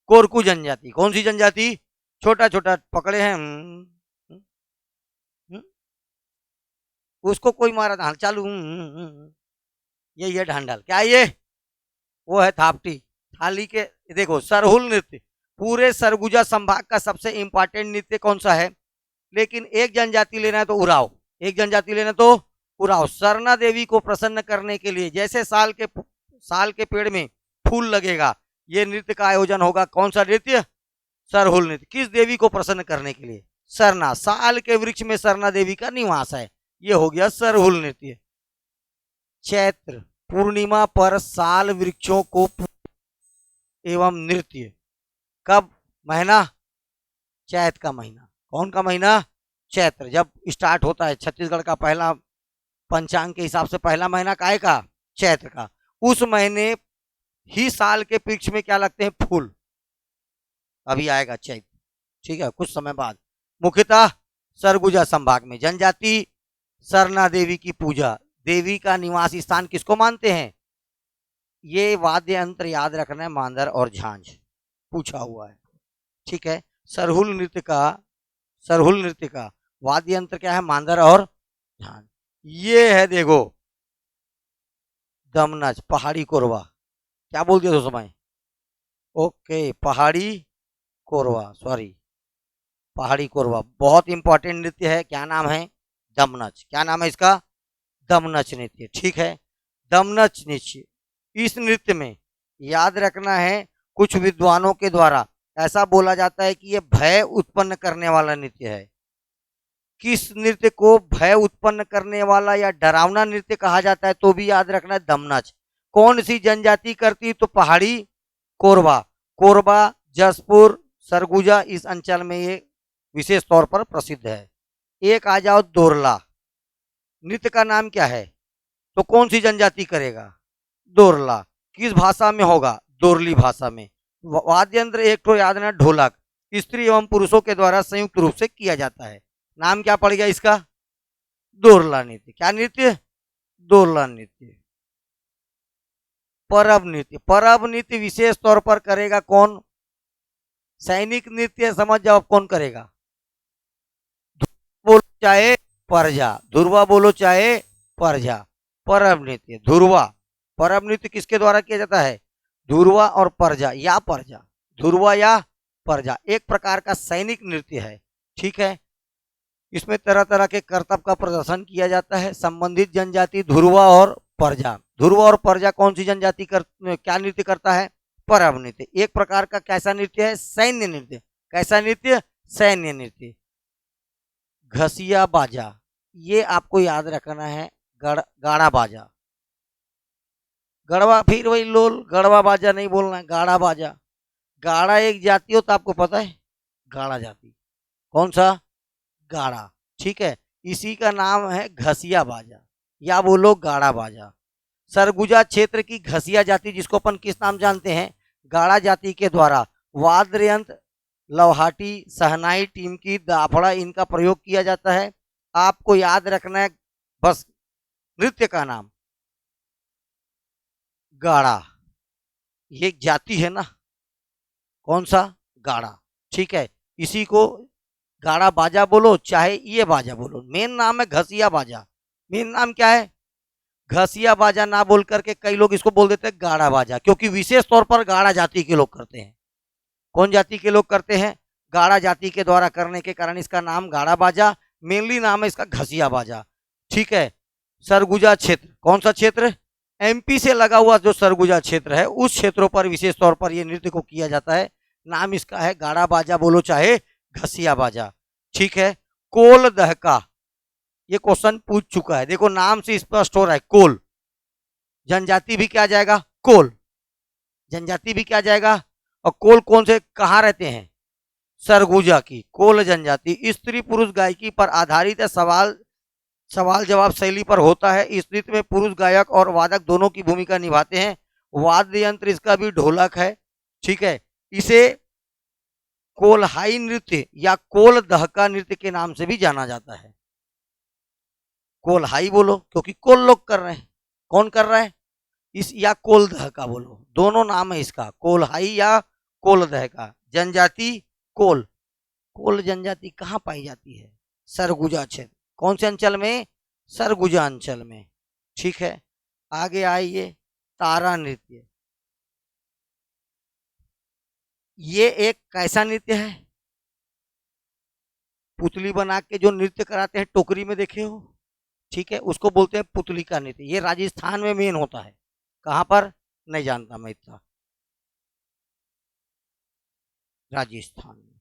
कोरकू जनजाति। कौन सी जनजाति, छोटा छोटा पकड़े हैं, उसको कोई मारा था चालू, यही है ढांढल। क्या ये, वो है थापटी, थाली के। देखो सरहुल नृत्य, पूरे सरगुजा संभाग का सबसे इंपॉर्टेंट नृत्य कौन सा है, लेकिन एक जनजाति लेना है तो उराव, एक जनजाति लेना तो उराव। सरना देवी को प्रसन्न करने के लिए, जैसे साल के पेड़ में फूल लगेगा, ये नृत्य का आयोजन होगा। कौन सा नृत्य, सरहुल नृत्य। किस देवी को प्रसन्न करने के लिए, सरना, साल के वृक्ष में सरना देवी का निवास है, ये हो गया सरहुल नृत्य। चैत्र पूर्णिमा पर साल वृक्षों को एवं नृत्य, कब, महीना, चैत का महीना। कौन का महीना, चैत्र। जब स्टार्ट होता है छत्तीसगढ़ का पहला पंचांग के हिसाब से पहला महीना काहे का, चैत्र का। उस महीने ही साल के वृक्ष में क्या लगते हैं, फूल। अभी आएगा चैत्र, ठीक है, कुछ समय बाद। मुख्यतः सरगुजा संभाग में जनजाति सरना देवी की पूजा, देवी का निवास स्थान किसको मानते हैं, ये वाद्य यंत्र याद रखना है, मांदर और झांझ पूछा हुआ है, ठीक है। सरहुल नृत्य का वाद्य यंत्र क्या है, मांदर और झांझ। ये है देखो दमनच, पहाड़ी कोरवा, क्या बोल दिया तो समय, ओके, पहाड़ी कोरवा, सॉरी, पहाड़ी कोरवा बहुत इंपॉर्टेंट नृत्य है। क्या नाम है, दमनच। क्या नाम है इसका, दमनच नृत्य, ठीक है। दमनच नृत्य, इस नृत्य में याद रखना है, कुछ विद्वानों के द्वारा ऐसा बोला जाता है कि यह भय उत्पन्न करने वाला नृत्य है। किस नृत्य को भय उत्पन्न करने वाला या डरावना नृत्य कहा जाता है, तो भी याद रखना है, दमनच। कौन सी जनजाति करती, तो पहाड़ी कोरबा। कोरबा, जसपुर, सरगुजा, इस अंचल में ये विशेष तौर पर प्रसिद्ध है। एक आ जाओ दोरला, नृत्य का नाम क्या है, तो कौन सी जनजाति करेगा, दोरला। किस भाषा में होगा, दोरली भाषा में। वाद्य यंत्र एक तो याद रखना, ढोलक, स्त्री एवं पुरुषों के द्वारा संयुक्त रूप से किया जाता है। नाम क्या पड़ गया इसका, दोरला नृत्य। क्या नृत्य, दोरला नृत्य। परब नृत्य। परब नृत्य विशेष तौर पर करेगा कौन? सैनिक नृत्य समझ जाओ कौन करेगा। बोलो चाहे परजा, धुरवा बोलो चाहे परजा। परब नृत्य धुरवा। परब नृत्य किसके द्वारा किया जाता है? धुरवा और परजा या परजा, धुरवा या परजा, एक प्रकार का सैनिक नृत्य है। ठीक है, इसमें तरह तरह के करतब का प्रदर्शन किया जाता है। संबंधित जनजाति धुरवा और परजा। धुरवा और परजा कौन सी जनजाति क्या नृत्य करता है? परब नृत्य। एक प्रकार का कैसा नृत्य है? सैन्य नृत्य। कैसा नृत्य? सैन्य नृत्य। घसिया बाजा, ये आपको याद रखना है। गाड़ा बाजा, गढ़वा, फिर वही लोल, गढ़वा बाजा नहीं बोलना, गाड़ा बाजा। गाड़ा एक जाति हो तो आपको पता है, गाड़ा जाति। कौन सा? गाड़ा। ठीक है, इसी का नाम है घसिया बाजा या बोलो गाड़ा बाजा। सरगुजा क्षेत्र की घसिया जाति, जिसको अपन किस नाम जानते हैं? गाड़ा जाति के द्वारा वाद्य यंत्र, लौहाटी, सहनाई, टीमकी, दाफड़ा, इनका प्रयोग किया जाता है। आपको याद रखना है बस नृत्य का नाम गाड़ा। ये एक जाति है ना, कौन सा? गाड़ा। ठीक है, इसी को गाड़ा बाजा बोलो चाहे ये बाजा बोलो। मेन नाम है घसिया बाजा। मेन नाम क्या है? घसिया बाजा ना बोल करके कई लोग इसको बोल देते हैं गाड़ा बाजा, क्योंकि विशेष तौर पर गाड़ा जाति के लोग करते हैं। कौन जाति के लोग करते हैं? गाड़ा जाति के द्वारा करने के कारण इसका नाम गाड़ा बाजा। मेनली नाम है इसका घसिया बाजा। ठीक है, सरगुजा क्षेत्र, कौन सा क्षेत्र? एमपी से लगा हुआ जो सरगुजा क्षेत्र है, उस क्षेत्रों पर विशेष तौर पर यह नृत्य को किया जाता है। नाम इसका है गाड़ा बाजा बोलो चाहे घसिया बाजा। ठीक है, कोल दहका, ये क्वेश्चन पूछ चुका है। देखो नाम से स्पष्ट हो रहा है, कोल जनजाति भी क्या जाएगा? कोल जनजाति भी क्या जाएगा? और कोल कौन से कहाँ रहते हैं? सरगुजा की कोल जनजाति। स्त्री पुरुष गायकी पर आधारित है। सवाल जवाब शैली पर होता है। इस नृत्य में पुरुष गायक और वादक दोनों की भूमिका निभाते हैं। वाद्य यंत्र इसका भी ढोलक है। ठीक है, इसे कोल्हाई नृत्य या कोल दहका नृत्य के नाम से भी जाना जाता है। कोल्हाई बोलो क्योंकि कोल लोग कर रहे हैं। कौन कर रहा है? इस या कोल दहका बोलो, दोनों नाम है इसका, कोल्हाई या कोल दहका। जनजाति कोल। कोल जनजाति कहाँ पाई जाती है? सरगुजा क्षेत्र। कौन से अंचल में? सरगुजा अंचल में। ठीक है, आगे आइए, तारा नृत्य। ये एक कैसा नृत्य है? पुतली बना के जो नृत्य कराते हैं टोकरी में, देखे हो? ठीक है, उसको बोलते हैं पुतली का नृत्य। ये राजस्थान में मेन होता है। कहां पर? नहीं जानता मैं इतना। राजस्थान में।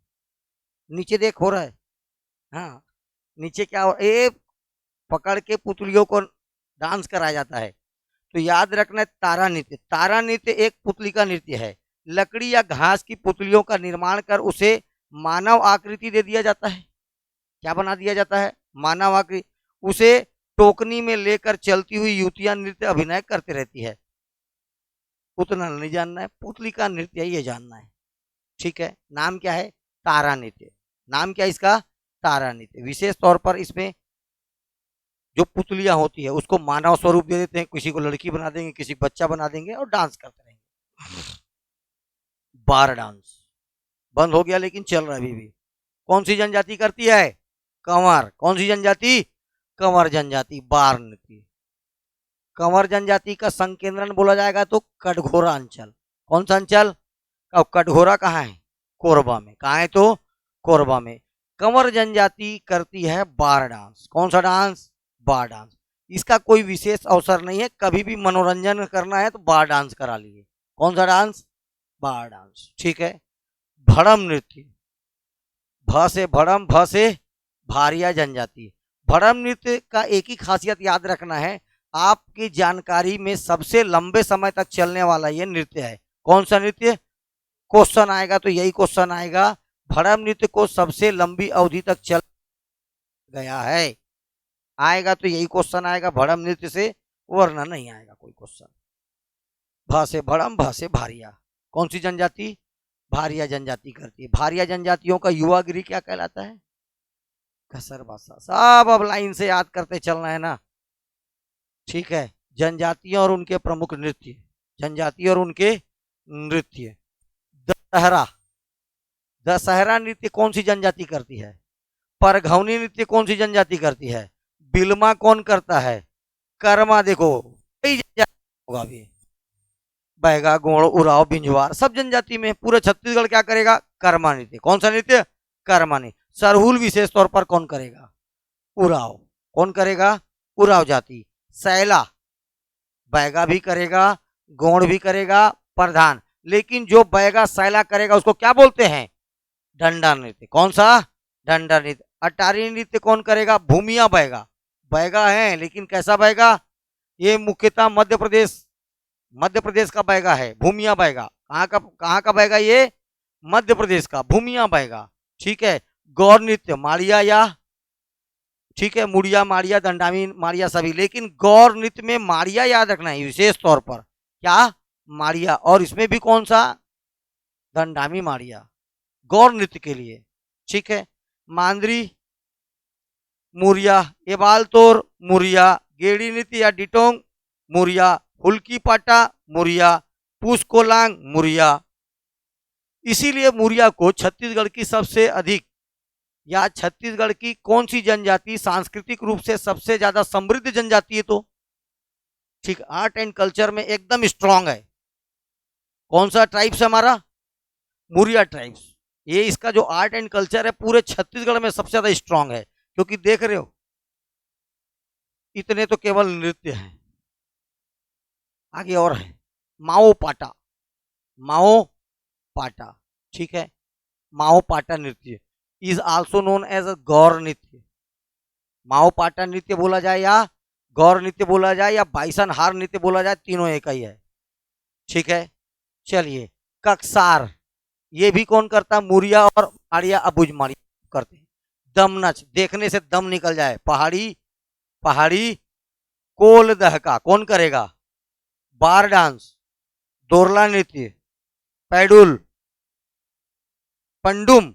नीचे देख हो रहा है, हाँ नीचे क्या हो, ए पकड़ के पुतलियों को डांस कराया जाता है। तो याद रखना है तारा नृत्य। तारा नृत्य एक पुतली का नृत्य है। लकड़ी या घास की पुतलियों का निर्माण कर उसे मानव आकृति दे दिया जाता है। क्या बना दिया जाता है? मानव आकृति। उसे टोकनी में लेकर चलती हुई युवतियां नृत्य अभिनय करती रहती है। उतना नहीं जानना है, पुतली का नृत्य ये जानना है। ठीक है, नाम क्या है? तारा नृत्य। नाम क्या है इसका? तारा नृत्य। विशेष तौर पर इसमें जो पुतलियां होती है उसको मानव स्वरूप दे देते हैं। किसी को लड़की बना देंगे, किसी को बच्चा बना देंगे और डांस करते रहेंगे। बार डांस बंद हो गया लेकिन चल रहा है अभी भी। कौन सी जनजाति करती है? कंवर। कौन सी जनजाति? कंवर जनजाति। बार नृत्य। कंवर जनजाति का संकेंद्रण बोला जाएगा तो कटघोरा अंचल। कौन सा अंचल? अब कटघोरा कहाँ है? कोरबा में। कहाँ है? तो कोरबा में। कंवर जनजाति करती है बार डांस। कौन सा डांस? बार डांस। इसका कोई विशेष अवसर नहीं है, कभी भी मनोरंजन करना है तो बार डांस करा लीजिए। कौन सा डांस? बार डांस। ठीक है, भड़म नृत्य। भ से भड़म, भ से भारिया जनजाति। भड़म नृत्य का एक ही खासियत याद रखना है, आपकी जानकारी में सबसे लंबे समय तक चलने वाला यह नृत्य है। कौन सा नृत्य? क्वेश्चन आएगा तो यही क्वेश्चन आएगा, भड़म नृत्य को सबसे लंबी अवधि तक चल गया है। आएगा तो यही क्वेश्चन आएगा, भड़म नृत्य से, वरना नहीं आएगा कोई क्वेश्चन। भ से भड़म, भ से भारिया। कौन सी जनजाति? भारिया जनजाति करती है। भारिया जनजातियों का युवा गिरी क्या कहलाता है? कसर भाषा। सब अब लाइन से याद करते चलना है ना। ठीक है, जनजातियां और उनके प्रमुख नृत्य। जनजाति और उनके नृत्य। दशहरा, दशहरा नृत्य कौन सी जनजाति करती है? परघौनी नृत्य कौन सी जनजाति करती है? बिलमा कौन करता है? कर्मा, देखो कई जनजाति होगा अभी, बैगा, गोंड, उराव, बिंजवार, सब जनजाति में। पूरे छत्तीसगढ़ क्या करेगा? कर्मा नृत्य। कौन सा नृत्य? कर्मा नृत्य। सरहुल विशेष तौर पर कौन करेगा? उराव। कौन करेगा? उराव जाति। सैला, बैगा भी करेगा, गोंड भी करेगा, प्रधान। लेकिन जो बैगा सैला करेगा उसको क्या बोलते हैं? डंडा नृत्य। कौन सा? डंडा नृत्य। अटारी नृत्य कौन करेगा? भूमिया बैगा। बैगा है लेकिन कैसा बैगा? ये मुख्यतः मध्य प्रदेश का बैगा है, भूमिया बैगा। कहाँ का बैगा? ये मध्य प्रदेश का भूमिया बैगा। ठीक है। गौर नृत्य माड़िया, या ठीक है, मुड़िया, माड़िया, दंडामी, माड़िया सभी। लेकिन गौर नृत्य में माड़िया याद रखना है विशेष तौर पर। क्या? माड़िया। और इसमें भी कौन सा? दंडामी माड़िया, गौर नृत्य के लिए। ठीक है। मांदरी, मुरिया, एबाल तोर, मुरिया, गेड़ी नृत्य या डिटोंग, मुरिया, हुल्की पाटा, मुरिया, पुष्कोलांग, मुरिया। इसीलिए मुरिया को छत्तीसगढ़ की सबसे अधिक, या छत्तीसगढ़ की कौन सी जनजाति सांस्कृतिक रूप से सबसे ज्यादा समृद्ध जनजाति है? तो ठीक, आर्ट एंड कल्चर में एकदम स्ट्रांग है। कौन सा ट्राइब्स है हमारा? मुरिया ट्राइब्स। ये इसका जो आर्ट एंड कल्चर है पूरे छत्तीसगढ़ में सबसे ज्यादा स्ट्रांग है। क्योंकि देख रहे हो इतने तो केवल नृत्य हैं, आगे और है। माओ पाटा, माओ पाटा, ठीक है। माओ पाटा नृत्य is also known as a Gaur नृत्य। माओ पाटा नृत्य बोला जाए या गौर नृत्य बोला जाए या बाइसन हार नृत्य बोला जाए, तीनों एक ही है। ठीक है। चलिए, कक्सार, ये भी कौन करता? मुरिया और माड़िया, अबुझ माड़िया करते हैं। दम नच, देखने से दम निकल जाए, पहाड़ी, पहाड़ी कोल दहका कौन करेगा? बार डांस, दोरला नृत्य, पैडुल, पंडुम,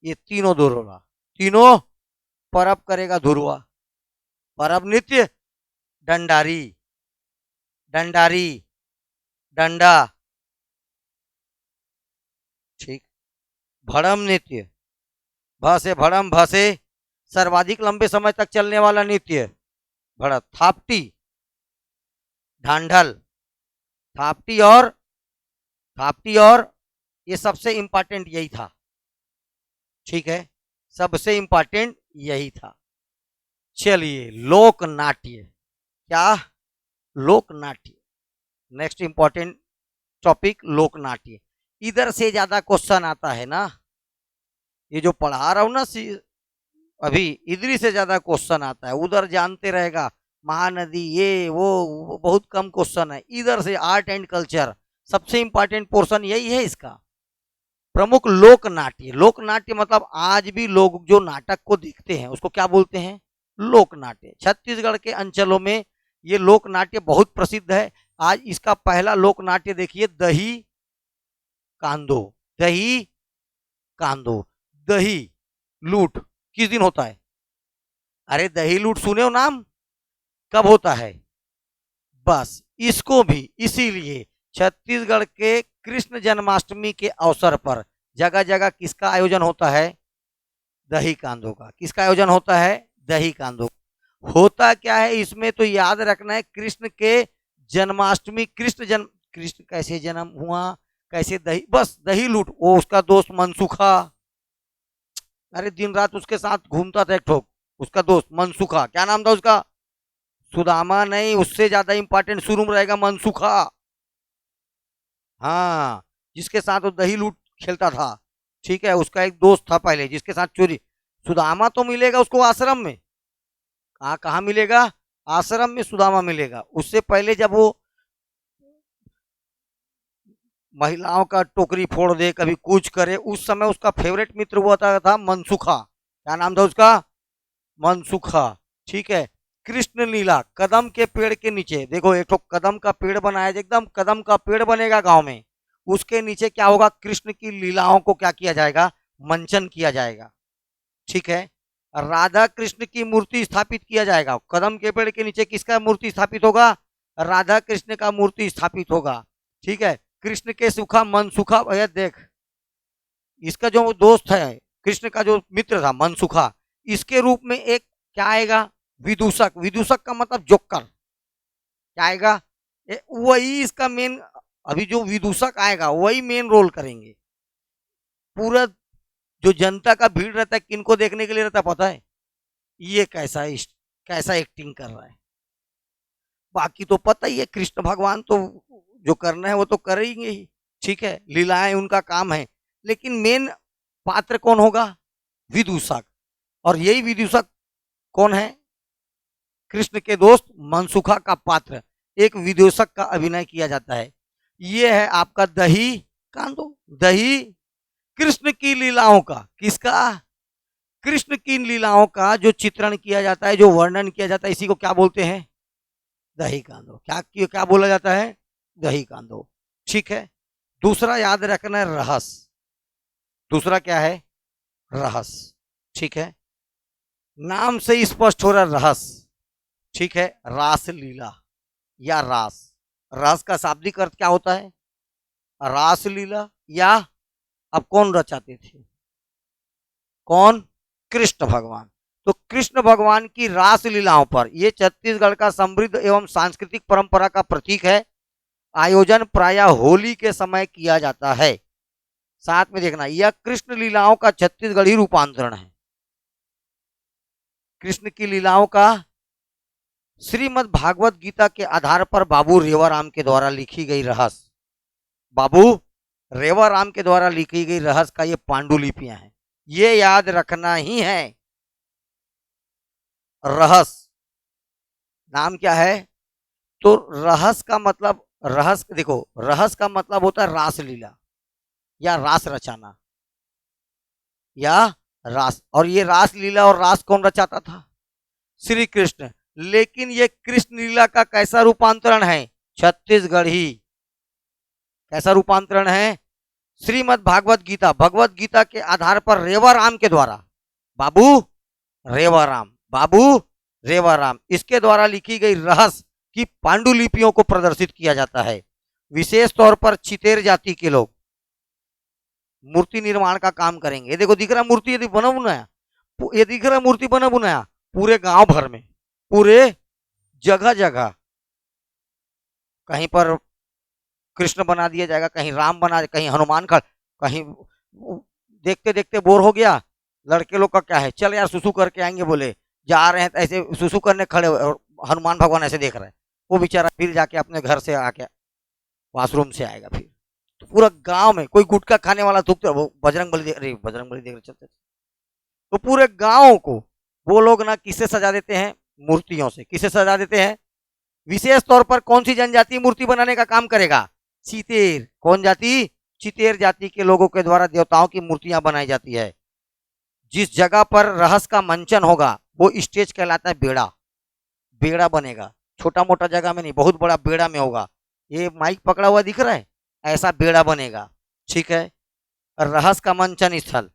ये तीनों दोरला, तीनों परब करेगा धुरवा। परब नृत्य, डंडारी, डंडारी, डंडा, ठीक। भड़म नृत्य, भ से भड़म, भ से सर्वाधिक लंबे समय तक चलने वाला नृत्य भड़क। थापटी, ढांढल, थापटी और थापटी और ये सबसे इंपॉर्टेंट यही था। ठीक है, सबसे इंपॉर्टेंट यही था। चलिए, लोक नाट्य, क्या? लोक नाट्य, नेक्स्ट इंपॉर्टेंट टॉपिक लोक नाट्य। इधर से ज्यादा क्वेश्चन आता है ना, ये जो पढ़ा रहा हूं ना अभी, इधर से ज्यादा क्वेश्चन आता है। उधर जानते रहेगा महानदी, ये वो बहुत कम क्वेश्चन है। इधर से आर्ट एंड कल्चर सबसे इंपॉर्टेंट पोर्शन यही है इसका। प्रमुख लोक नाट्य, लोक नाट्य मतलब आज भी लोग जो नाटक को देखते हैं उसको क्या बोलते हैं? लोक नाट्य। छत्तीसगढ़ के अंचलों में ये लोक नाट्य बहुत प्रसिद्ध है। आज इसका पहला लोक नाट्य देखिए, दही कांदो। दही कांदो, दही लूट किस दिन होता है? अरे दही लूट सुने हो नाम? कब होता है? बस इसको भी इसीलिए छत्तीसगढ़ के कृष्ण जन्माष्टमी के अवसर पर जगह जगह किसका आयोजन होता है? दही कांदो का। किसका आयोजन होता है? दही कांदो। होता क्या है इसमें तो याद रखना है, कृष्ण के जन्माष्टमी, कृष्ण कैसे जन्म हुआ, कैसे दही, बस दही लूट। वो उसका दोस्त मनसुखा, अरे दिन रात उसके साथ घूमता था एक ठोक, उसका दोस्त मनसुखा, क्या नाम था उसका? सुदामा नहीं, उससे ज्यादा इंपॉर्टेंट शुरू में रहेगा मनसुखा। हाँ, जिसके साथ वो दही लूट खेलता था। ठीक है, उसका एक दोस्त था पहले जिसके साथ चोरी। सुदामा तो मिलेगा उसको आश्रम में, कहाँ कहाँ मिलेगा? आश्रम में सुदामा मिलेगा। उससे पहले जब वो महिलाओं का टोकरी फोड़ दे, कभी कुछ करे, उस समय उसका फेवरेट मित्र हुआ था मनसुखा। क्या नाम था उसका? मनसुखा। ठीक है। कृष्ण लीला, कदम के पेड़ के नीचे देखो, एक तो कदम का पेड़ बनाया, एकदम कदम का पेड़ बनेगा गांव में, उसके नीचे क्या होगा? कृष्ण की लीलाओं को क्या किया जाएगा? मंचन किया जाएगा। ठीक है। राधा कृष्ण की मूर्ति स्थापित किया जाएगा। कदम के पेड़ के नीचे किसका मूर्ति स्थापित होगा? राधा कृष्ण का मूर्ति स्थापित होगा, ठीक है। कृष्ण के सुखा मन सुखा, भैया देख, इसका जो दोस्त है, कृष्ण का जो मित्र था मनसुखा, इसके रूप में एक क्या आएगा, विदूषक। विदूषक का मतलब जोकर, क्या आएगा, वही इसका मेन, अभी जो विदूषक आएगा वही मेन रोल करेंगे। पूरा जो जनता का भीड़ रहता है किनको देखने के लिए रहता है पता है, ये कैसा एक्टिंग कर रहा है। बाकी तो पता ही है, कृष्ण भगवान तो जो करना है वो तो करेंगे ही, ठीक है, लीलाएं उनका काम है। लेकिन मेन पात्र कौन होगा, विदूषक। और यही विदूषक कौन है, कृष्ण के दोस्त मनसुखा का पात्र, एक विदूषक का अभिनय किया जाता है। ये है आपका दही कांदो। दही कृष्ण की लीलाओं का, किसका, कृष्ण की लीलाओं का जो चित्रण किया जाता है, जो वर्णन किया जाता है, इसी को क्या बोलते हैं, दही कांदो। क्या क्या बोला जाता है, दही कांदो, ठीक है। दूसरा याद रखना है रहस्य। दूसरा क्या है, रहस्य, ठीक है। नाम से ही स्पष्ट हो रहा रहस्य, ठीक है। रास लीला या रास, रास का शाब्दिक अर्थ क्या होता है, रास लीला, या अब कौन रचाते थे, कौन, कृष्ण भगवान। तो कृष्ण भगवान की रास लीलाओं पर, यह छत्तीसगढ़ का समृद्ध एवं सांस्कृतिक परंपरा का प्रतीक है। आयोजन प्रायः होली के समय किया जाता है। साथ में देखना, यह कृष्ण लीलाओं का छत्तीसगढ़ी रूपांतरण है। कृष्ण की लीलाओं का श्रीमद् भागवत गीता के आधार पर बाबू रेवाराम के द्वारा लिखी गई रहस्य, बाबू रेवाराम के द्वारा लिखी गई रहस्य का ये पांडुलिपियां हैं, ये याद रखना ही है। रहस्य नाम क्या है, तो रहस्य का मतलब, रहस्य देखो, रहस्य का मतलब होता है रासलीला या रास रचाना, या रास। और ये रास लीला और रास कौन रचाता था, श्री कृष्ण। लेकिन ये कृष्ण लीला का कैसा रूपांतरण है, छत्तीसगढ़ी। कैसा रूपांतरण है, श्रीमद् भागवत गीता, भगवत गीता के आधार पर रेवाराम के द्वारा, बाबू रेवाराम, बाबू रेवाराम, इसके द्वारा लिखी गई रहस्य की पांडुलिपियों को प्रदर्शित किया जाता है। विशेष तौर पर चितेर जाति के लोग मूर्ति निर्माण का काम करेंगे। ये देखो दिख रहा मूर्ति, यदि बना बुनाया, ये दिख रहा मूर्ति बना बुनाया पूरे गांव भर में, पूरे जगह जगह, कहीं पर कृष्ण बना दिया जाएगा, कहीं राम बना, कहीं हनुमान खड़, कहीं देखते देखते बोर हो गया, लड़के लोग का क्या है, चल यार सुसु करके आएंगे, बोले जा रहे हैं तो ऐसे सुसु करने खड़े, और हनुमान भगवान ऐसे देख रहे हैं, वो बेचारा फिर जाके अपने घर से आके वॉशरूम से आएगा। फिर तो पूरा गांव में कोई गुटखा खाने वाला थूकते, वो बजरंग बली देख रहे, बजरंग बली देख रहे चलते, तो पूरे गांव को वो लोग ना किससे सजा देते हैं, मूर्तियों से। किससे सजा देते हैं, विशेष तौर पर कौन सी जनजाति मूर्ति बनाने का काम करेगा, चितेर। कौन जाति, चितेर जाति के लोगों के द्वारा देवताओं की मूर्तियां बनाई जाती है। जिस जगह पर रहस्य का मंचन होगा वो स्टेज कहलाता है बेड़ा। बेड़ा बनेगा, छोटा मोटा जगह में नहीं, बहुत बड़ा बेड़ा में होगा। ये माइक पकड़ा हुआ दिख रहा है, ऐसा बेड़ा बनेगा, ठीक है। रहस्य का मंचन स्थल,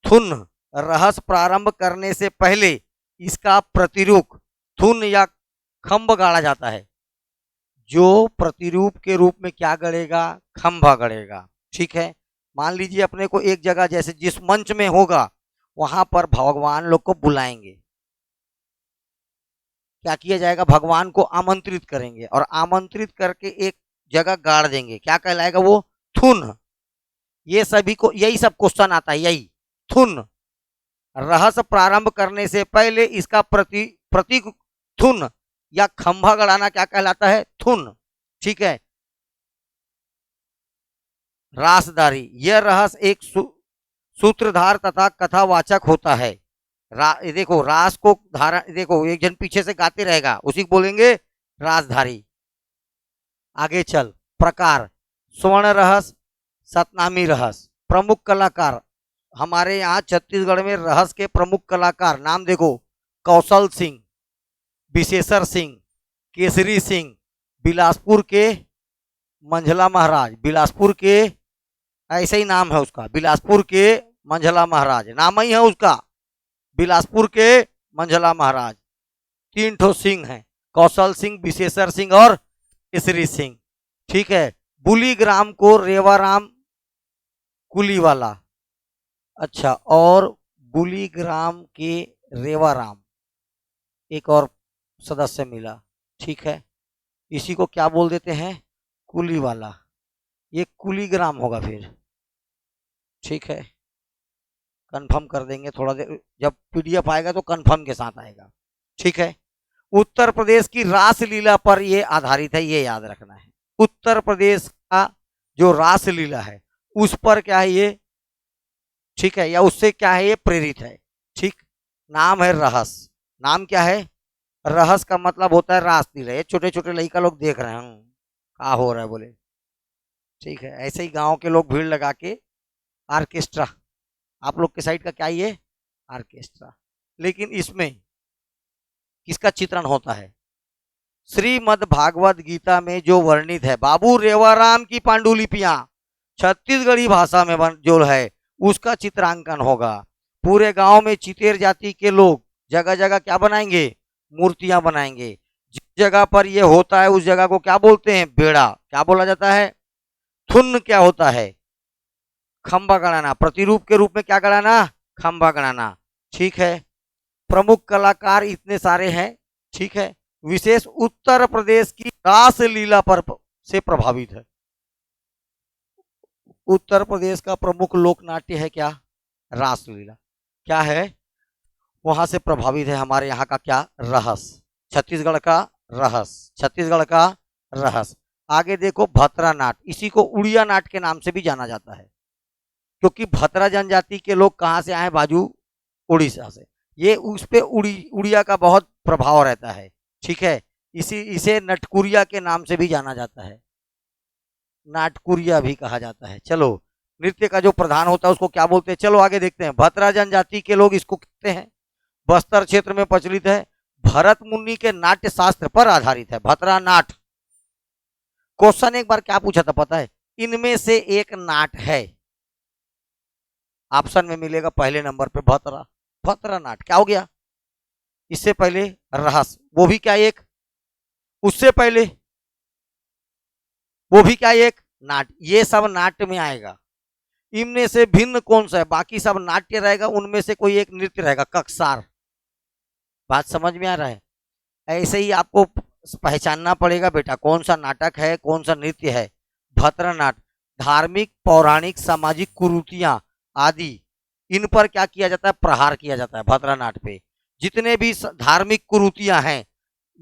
थुन। रहस्य प्रारंभ करने से पहले इसका प्रतिरूप थुन या खंभ गाड़ा जाता है। जो प्रतिरूप के रूप में क्या गड़ेगा, खंभा गड़ेगा, ठीक है। मान लीजिए अपने को एक जगह, जैसे जिस मंच में होगा वहां पर भगवान लोग को बुलाएंगे, क्या किया जाएगा, भगवान को आमंत्रित करेंगे और आमंत्रित करके एक जगह गाड़ देंगे, क्या कहलाएगा वो, थुन। ये सभी को यही सब क्वेश्चन आता है, यही थुन। रहस्य प्रारंभ करने से पहले इसका प्रतीक थुन या खंभा गड़ाना क्या कहलाता है, थुन, ठीक है। रासदारी, यह रहस्य एक सूत्रधार तथा कथावाचक होता है। देखो रास को धारा, देखो एक जन पीछे से गाते रहेगा, उसी को बोलेंगे रासधारी। आगे चल, प्रकार, स्वर्ण रहस्य, सतनामी रहस्य। प्रमुख कलाकार, हमारे यहाँ छत्तीसगढ़ में रहस्य के प्रमुख कलाकार नाम देखो, कौशल सिंह, विशेषर सिंह, केसरी सिंह, बिलासपुर के मंझला महाराज, बिलासपुर के ऐसे ही नाम है उसका, बिलासपुर के मंझला महाराज नाम ही है उसका, बिलासपुर के मंझला महाराज। तीन ठो सिंह हैं, कौशल सिंह, विशेषर सिंह और श्री सिंह। ठीक है, बुलीग्राम को रेवाराम कुलीवाला। अच्छा, और बुलीग्राम के रेवाराम एक और सदस्य मिला। ठीक है, इसी को क्या बोल देते हैं, कुलीवाला। ये कुलीग्राम होगा फिर। ठीक है, कंफर्म कर देंगे थोड़ा देर, जब पीडीएफ आएगा तो कंफर्म के साथ आएगा। ठीक है, उत्तर प्रदेश की रासलीला पर यह आधारित है, ये याद रखना है। उत्तर प्रदेश का जो रासलीला है उस पर क्या है ये, ठीक है, या उससे क्या है ये प्रेरित है। ठीक, नाम है रहस। नाम क्या है, रहस का मतलब होता है रासलीला। ये छोटे छोटे लड़का लोग देख रहे हैं क्या हो रहा है बोले। ठीक है, ऐसे ही गांव के लोग भीड़ लगा के ऑर्केस्ट्रा, आप लोग के साइड का क्या ये ऑर्केस्ट्रा, लेकिन इसमें किसका चित्रण होता है, श्रीमद् भागवत गीता में जो वर्णित है, बाबू रेवाराम की पांडुलिपियां छत्तीसगढ़ी भाषा में जो है उसका चित्रांकन होगा। पूरे गांव में चितेर जाति के लोग जगह जगह क्या बनाएंगे, मूर्तियां बनाएंगे। जिस जगह पर यह होता है उस जगह को क्या बोलते हैं, बेड़ा। क्या बोला जाता है, थुन क्या होता है, खंबा गड़ाना। प्रतिरूप के रूप में क्या गड़ाना, खंबा गड़ाना। ठीक है, प्रमुख कलाकार इतने सारे हैं। ठीक है, विशेष उत्तर प्रदेश की रासलीला पर से प्रभावित है। उत्तर प्रदेश का प्रमुख लोक नाट्य है क्या, रासलीला। क्या है, वहां से प्रभावित है हमारे यहाँ का क्या, रहस, छत्तीसगढ़ का रहस, छत्तीसगढ़ का रहस। आगे देखो भतरा नाट, इसी को उड़िया नाट के नाम से भी जाना जाता है, क्योंकि भतरा जनजाति के लोग कहाँ से आए, बाजू उड़ीसा से। ये उस पे उड़िया का बहुत प्रभाव रहता है। ठीक है, इसे नटकुरिया के नाम से भी जाना जाता है, नाटकुरिया भी कहा जाता है। चलो, नृत्य का जो प्रधान होता है उसको क्या बोलते हैं, चलो आगे देखते हैं। भतरा जनजाति के लोग इसको कहते हैं, बस्तर क्षेत्र में प्रचलित है, भरत मुनि के नाट्य शास्त्र पर आधारित है भतरा नाट। क्वेश्चन एक बार क्या पूछा था पता है, इनमें से एक नाट है, ऑप्शन में मिलेगा पहले नंबर पे भतरा। भतरा नाट क्या हो गया, इससे पहले रहस, वो भी क्या एक, उससे पहले वो भी क्या एक नाट, ये सब नाट्य में आएगा। इनमें से भिन्न कौन सा है, बाकी सब नाट्य रहेगा, उनमें से कोई एक नृत्य रहेगा, कक्षार। बात समझ में आ रहा है, ऐसे ही आपको पहचानना पड़ेगा बेटा कौन सा नाटक है कौन सा नृत्य है। भतरा नाट धार्मिक पौराणिक सामाजिक कुरीतियां आदि, इन पर क्या किया जाता है, प्रहार किया जाता है भतरा नाट पे। जितने भी धार्मिक कुरीतियां हैं,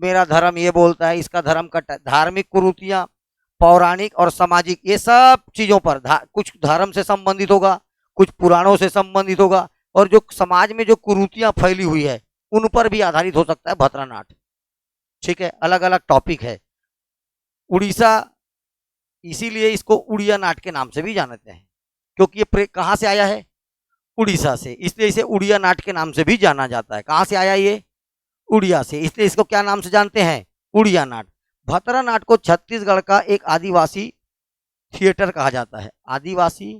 मेरा धर्म ये बोलता है, इसका धर्म कट, धार्मिक कुरीतियां, पौराणिक और सामाजिक, ये सब चीजों पर कुछ धर्म से संबंधित होगा, कुछ पुराणों से संबंधित होगा, और जो समाज में जो कुरीतियां फैली हुई है उन पर भी आधारित हो सकता है भतरा नाट। ठीक है, अलग अलग टॉपिक है। उड़ीसा, इसीलिए इसको उड़िया नाट के नाम से भी जानते हैं, क्योंकि ये कहां से आया है, उड़ीसा से, इसलिए इसे उड़िया नाट के नाम से भी जाना जाता है। कहां से आया ये, उड़िया से, इसलिए इसको क्या नाम से जानते हैं, उड़िया नाट। भतरा नाट को छत्तीसगढ़ का एक आदिवासी थिएटर कहा जाता है, आदिवासी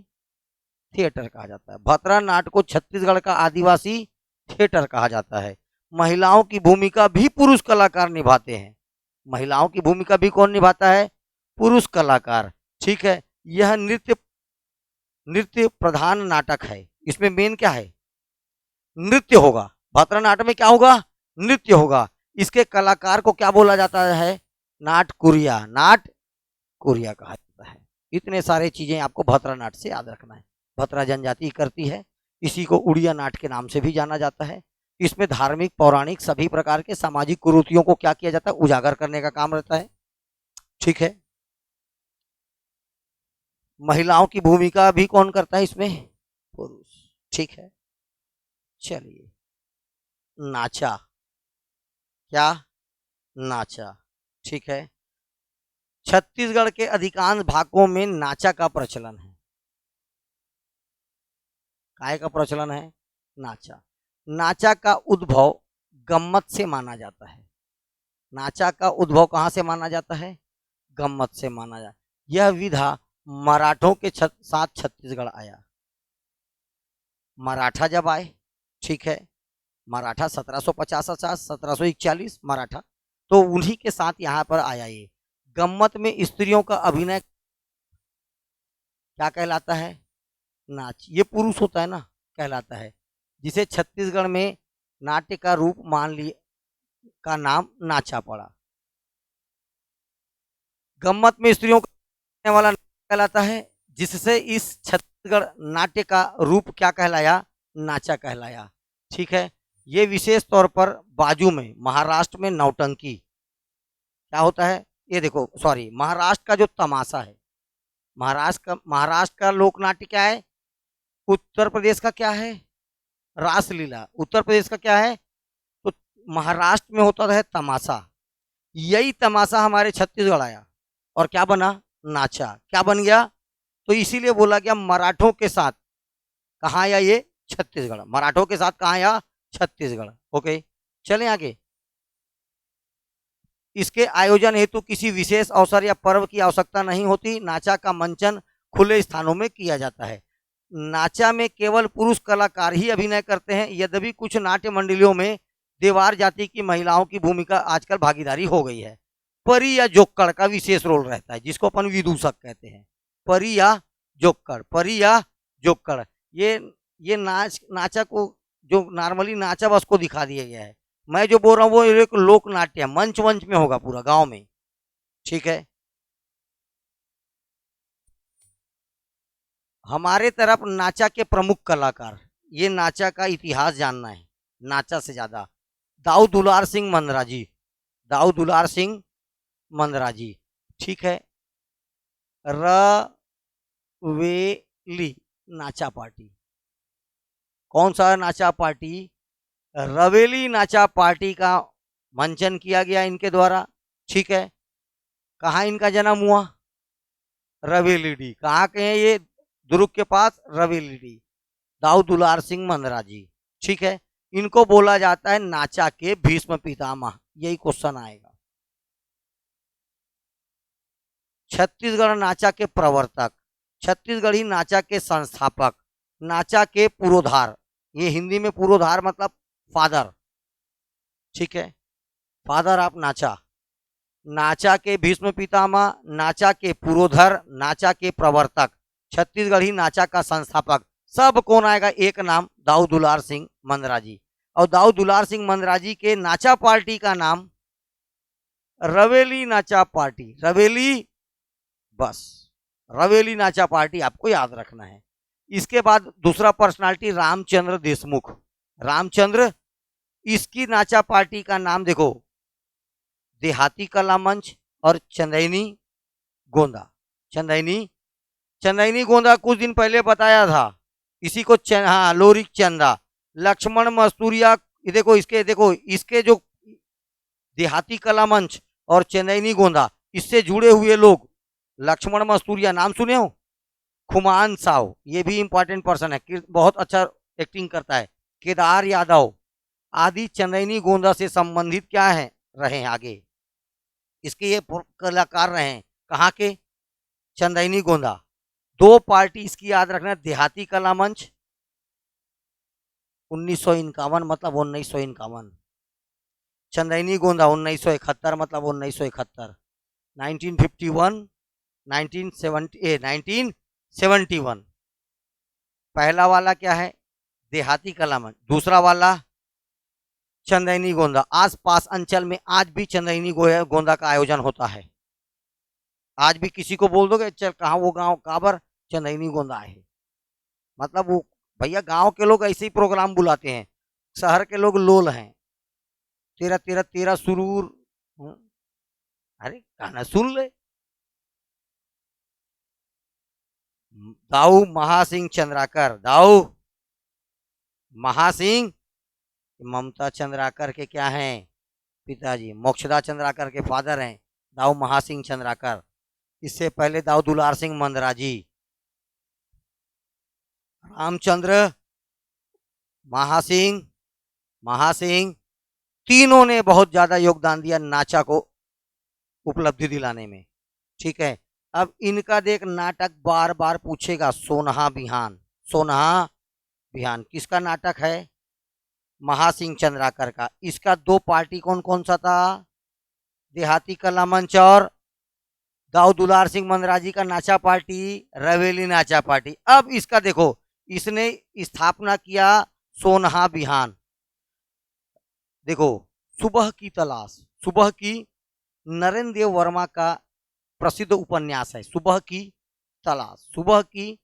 थिएटर कहा जाता है। भतरा नाट को छत्तीसगढ़ का आदिवासी थिएटर कहा जाता है। महिलाओं की भूमिका भी पुरुष कलाकार निभाते हैं, महिलाओं की भूमिका भी कौन निभाता है, पुरुष कलाकार। ठीक है, यह नृत्य प्रधान नाटक है, इसमें मेन क्या है, नृत्य होगा। भतरा नाट में क्या होगा, नृत्य होगा। इसके कलाकार को क्या बोला जाता है, नाटकुरिया, नाटकुरिया कहा जाता है। इतने सारे चीजें आपको भतरा नाट से याद रखना है। भतरा जनजाति करती है, इसी को उड़िया नाट के नाम से भी जाना जाता है। इसमें धार्मिक पौराणिक सभी प्रकार के सामाजिक कुरीतियों को क्या किया जाता है, उजागर करने का काम रहता है। ठीक है, महिलाओं की भूमिका भी कौन करता है इसमें, पुरुष। ठीक है, चलिए, नाचा, क्या, नाचा। ठीक है, छत्तीसगढ़ के अधिकांश भागों में नाचा का प्रचलन है। काय का प्रचलन है, नाचा। नाचा का उद्भव गम्मत से माना जाता है। नाचा का उद्भव कहां से माना जाता है, गम्मत से माना जाता है। यह विधा मराठों के साथ छत्तीसगढ़ आया। मराठा जब आए, ठीक है, मराठा 1750 1741 मराठा, तो उन्हीं के साथ यहाँ पर आया ये। गम्मत में स्त्रियों का अभिनय क्या कहलाता है? नाच। ये पुरुष होता है ना, कहलाता है, जिसे छत्तीसगढ़ में नाट्य का रूप मान लिए का नाम नाचा पड़ा। गम्मत में स्त्रियों का करने वाला कहलाता है, जिससे इस छत्तीसगढ़ नाट्य का रूप क्या कहलाया? नाचा कहलाया। ठीक है। ये विशेष तौर पर बाजू में महाराष्ट्र में नौटंकी क्या होता है? ये देखो, सॉरी, महाराष्ट्र का जो तमाशा है, महाराष्ट्र का लोक नाट्य क्या है? उत्तर प्रदेश का क्या है? रासलीला। उत्तर प्रदेश का क्या है? तो महाराष्ट्र में होता है तमाशा। यही तमाशा हमारे छत्तीसगढ़ आया और क्या बना? नाचा। क्या बन गया? तो इसीलिए बोला गया मराठों के साथ कहाँ आया ये? छत्तीसगढ़। मराठों के साथ कहाँ आया? छत्तीसगढ़। ओके, चलें आगे। इसके आयोजन हेतु किसी विशेष अवसर या पर्व की आवश्यकता नहीं होती। नाचा का मंचन खुले स्थानों में किया जाता है। नाचा में केवल पुरुष कलाकार ही अभिनय करते हैं। यद्यपि कुछ नाट्य मंडलियों में देवार जाति की महिलाओं की भूमिका आजकल भागीदारी हो गई है। परी या जोक्कड़ का विशेष रोल रहता है, जिसको अपन विदूषक कहते हैं। परी या जोक्कड़, परी या जोक्कड़, ये नाचा को जो नॉर्मली नाचा बस को दिखा दिया गया है। मैं जो बोल रहा हूँ वो एक लोक नाट्य है, मंच मंच में होगा पूरा गांव में। ठीक है। हमारे तरफ नाचा के प्रमुख कलाकार, ये नाचा का इतिहास जानना है नाचा से ज्यादा। दाऊ दुलार सिंह मंदराजी, दाऊ दुलार सिंह मंदराजी। ठीक है। रवेली नाचा पार्टी, कौन सा नाचा पार्टी? रवेली नाचा पार्टी का मंचन किया गया इनके द्वारा। ठीक है। कहाँ इनका जन्म हुआ? रवेलीडी। कहाँ के हैं ये? दुर्ग के पास रवेलीडी। दाऊ दुलार सिंह मंदराजी। ठीक है। इनको बोला जाता है नाचा के भीष्म पितामह। यही क्वेश्चन आएगा। छत्तीसगढ़ नाचा के प्रवर्तक, छत्तीसगढ़ी नाचा के संस्थापक, नाचा के पुरोधार। ये हिंदी में पुरोधार मतलब फादर। ठीक है, फादर ऑफ नाचा। नाचा के भीष्म पितामह, नाचा के पुरोधर, नाचा के प्रवर्तक, छत्तीसगढ़ी नाचा का संस्थापक। सब कौन आएगा? एक नाम, दाऊ दुलार सिंह मंदराजी। और दाऊ दुलार सिंह मंदराजी के नाचा पार्टी का नाम रवेली नाचा पार्टी। रवेली, बस रवेली नाचा पार्टी आपको याद रखना है। इसके बाद दूसरा पर्सनालिटी रामचंद्र देशमुख। रामचंद्र, इसकी नाचा पार्टी का नाम देखो, देहाती कला मंच और चंदैनी गोंदा। चंदैनी गोंदा कुछ दिन पहले बताया था। इसी को हाँ, लोरिक चंदा, लक्ष्मण मस्तूरिया। देखो इसके, देखो इसके जो देहाती कला मंच और चंदैनी गोंदा, इससे जुड़े हुए लोग, लक्ष्मण मस्तूरिया नाम सुने हो? खुमान साव, ये भी इंपॉर्टेंट पर्सन है, बहुत अच्छा एक्टिंग करता है। केदार यादव आदि चंदैनी गोंदा से संबंधित क्या है, रहे हैं आगे। इसके ये कलाकार रहे हैं, कहाँ के? चंदैनी गोंदा। दो पार्टी इसकी याद रखना, देहाती कला मंच 1951 मतलब 1951, चंदैनी गोंदा 1971 मतलब 1971, 1951, 1971। पहला वाला क्या है? देहाती कला मंच। दूसरा वाला चंदैनी गोंदा। आसपास अंचल में आज भी चंदैनी गोंदा का आयोजन होता है। आज भी किसी को बोल दोगे चल कहाँ वो गांव काबर, चंदैनी गोंदा है। मतलब वो भैया गांव के लोग ऐसे ही प्रोग्राम बुलाते हैं, शहर के लोग लोल हैं। तेरा तेरा तेरा सुरूर, अरे गाना सुन ले। दाऊ महासिंह चंद्राकर, दाऊ महासिंह ममता चंद्राकर के क्या हैं? पिताजी। मोक्षदा चंद्राकर के फादर हैं दाऊ महासिंह चंद्राकर। इससे पहले दाऊ दुलार सिंह मंदराजी, रामचंद्र, महासिंह तीनों ने बहुत ज्यादा योगदान दिया नाचा को उपलब्धि दिलाने में। ठीक है। अब इनका देख नाटक बार बार पूछेगा, सोनहा बिहान। सोनहा बिहान किसका नाटक है? महासिंह चंद्राकर का। इसका दो पार्टी कौन कौन सा था? देहाती कला मंच और दाऊ दुलार सिंह मंदराजी का नाचा पार्टी, रवेली नाचा पार्टी। अब इसका देखो, इसने स्थापना किया सोनहा बिहान। देखो, सुबह की तलाश, सुबह की, नरेंद्र देव वर्मा का प्रसिद्ध उपन्यास है सुबह की तलाश। सुबह की,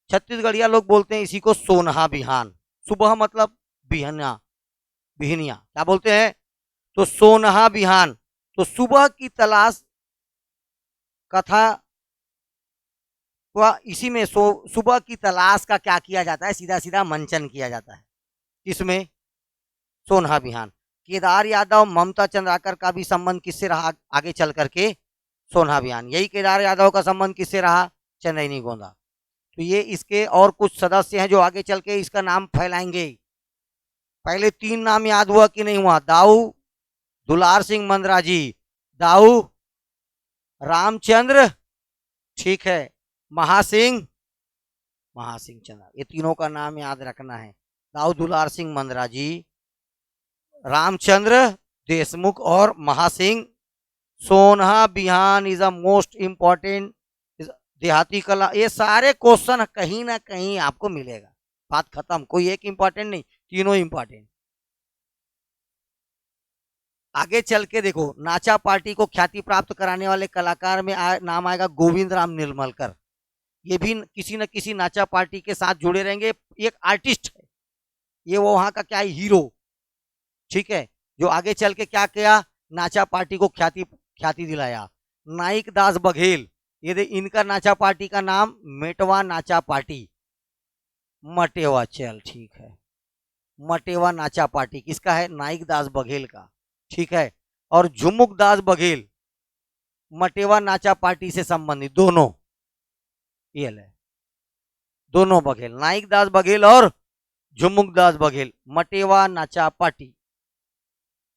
छत्तीसगढ़िया लोग बोलते हैं इसी को सोनहा बिहान। सुबह मतलब बिहना, बिहनिया क्या बोलते हैं, तो सोनहा बिहान। तो सुबह की तलाश कथा वह इसी में सुबह की तलाश का क्या किया जाता है, सीधा सीधा मंचन किया जाता है। इसमें सोनहा बिहान, केदार यादव ममता चंद्राकर का भी संबंध किससे रहा आगे चल करके, सोनहा बिहान। यही केदार यादव का संबंध किससे रहा, चंदैनी गोंदा। तो ये इसके और कुछ सदस्य हैं जो आगे चल के इसका नाम फैलाएंगे। पहले 3 नाम याद हुआ कि नहीं हुआ, दाऊ दुलार सिंह मंदराजी, दाऊ रामचंद्र, ठीक है, महासिंह, महासिंह चंद्र, ये तीनों का नाम याद रखना है। दाऊ दुलार सिंह मंदराजी, रामचंद्र देशमुख और महासिंह। सोनहा बिहान इज अ मोस्ट इंपॉर्टेंट, देहाती कला, ये सारे क्वेश्चन कहीं ना कहीं आपको मिलेगा। बात खत्म, कोई एक इंपॉर्टेंट नहीं, तीनों इंपॉर्टेंट। आगे चल के देखो, नाचा पार्टी को ख्याति प्राप्त कराने वाले कलाकार में नाम आएगा गोविंद राम निर्मलकर। ये भी किसी न किसी नाचा पार्टी के साथ जुड़े रहेंगे, एक आर्टिस्ट है ये, वो वहां का क्या है, हीरो, ठीक है, जो आगे चल के क्या किया, नाचा पार्टी को ख्याति ख्याति दिलाया। नाइक दास बघेल, ये इनका नाचा पार्टी का नाम मेटवा नाचा पार्टी, मटेवा, चल ठीक है, मटेवा नाचा पार्टी किसका है, नाइक दास बघेल का, ठीक है। और झुमुक दास बघेल मटेवा नाचा पार्टी से संबंधित, दोनों ये ले, दोनों बघेल, नाइक दास बघेल और झुमुक दास बघेल, मटेवा नाचा पार्टी,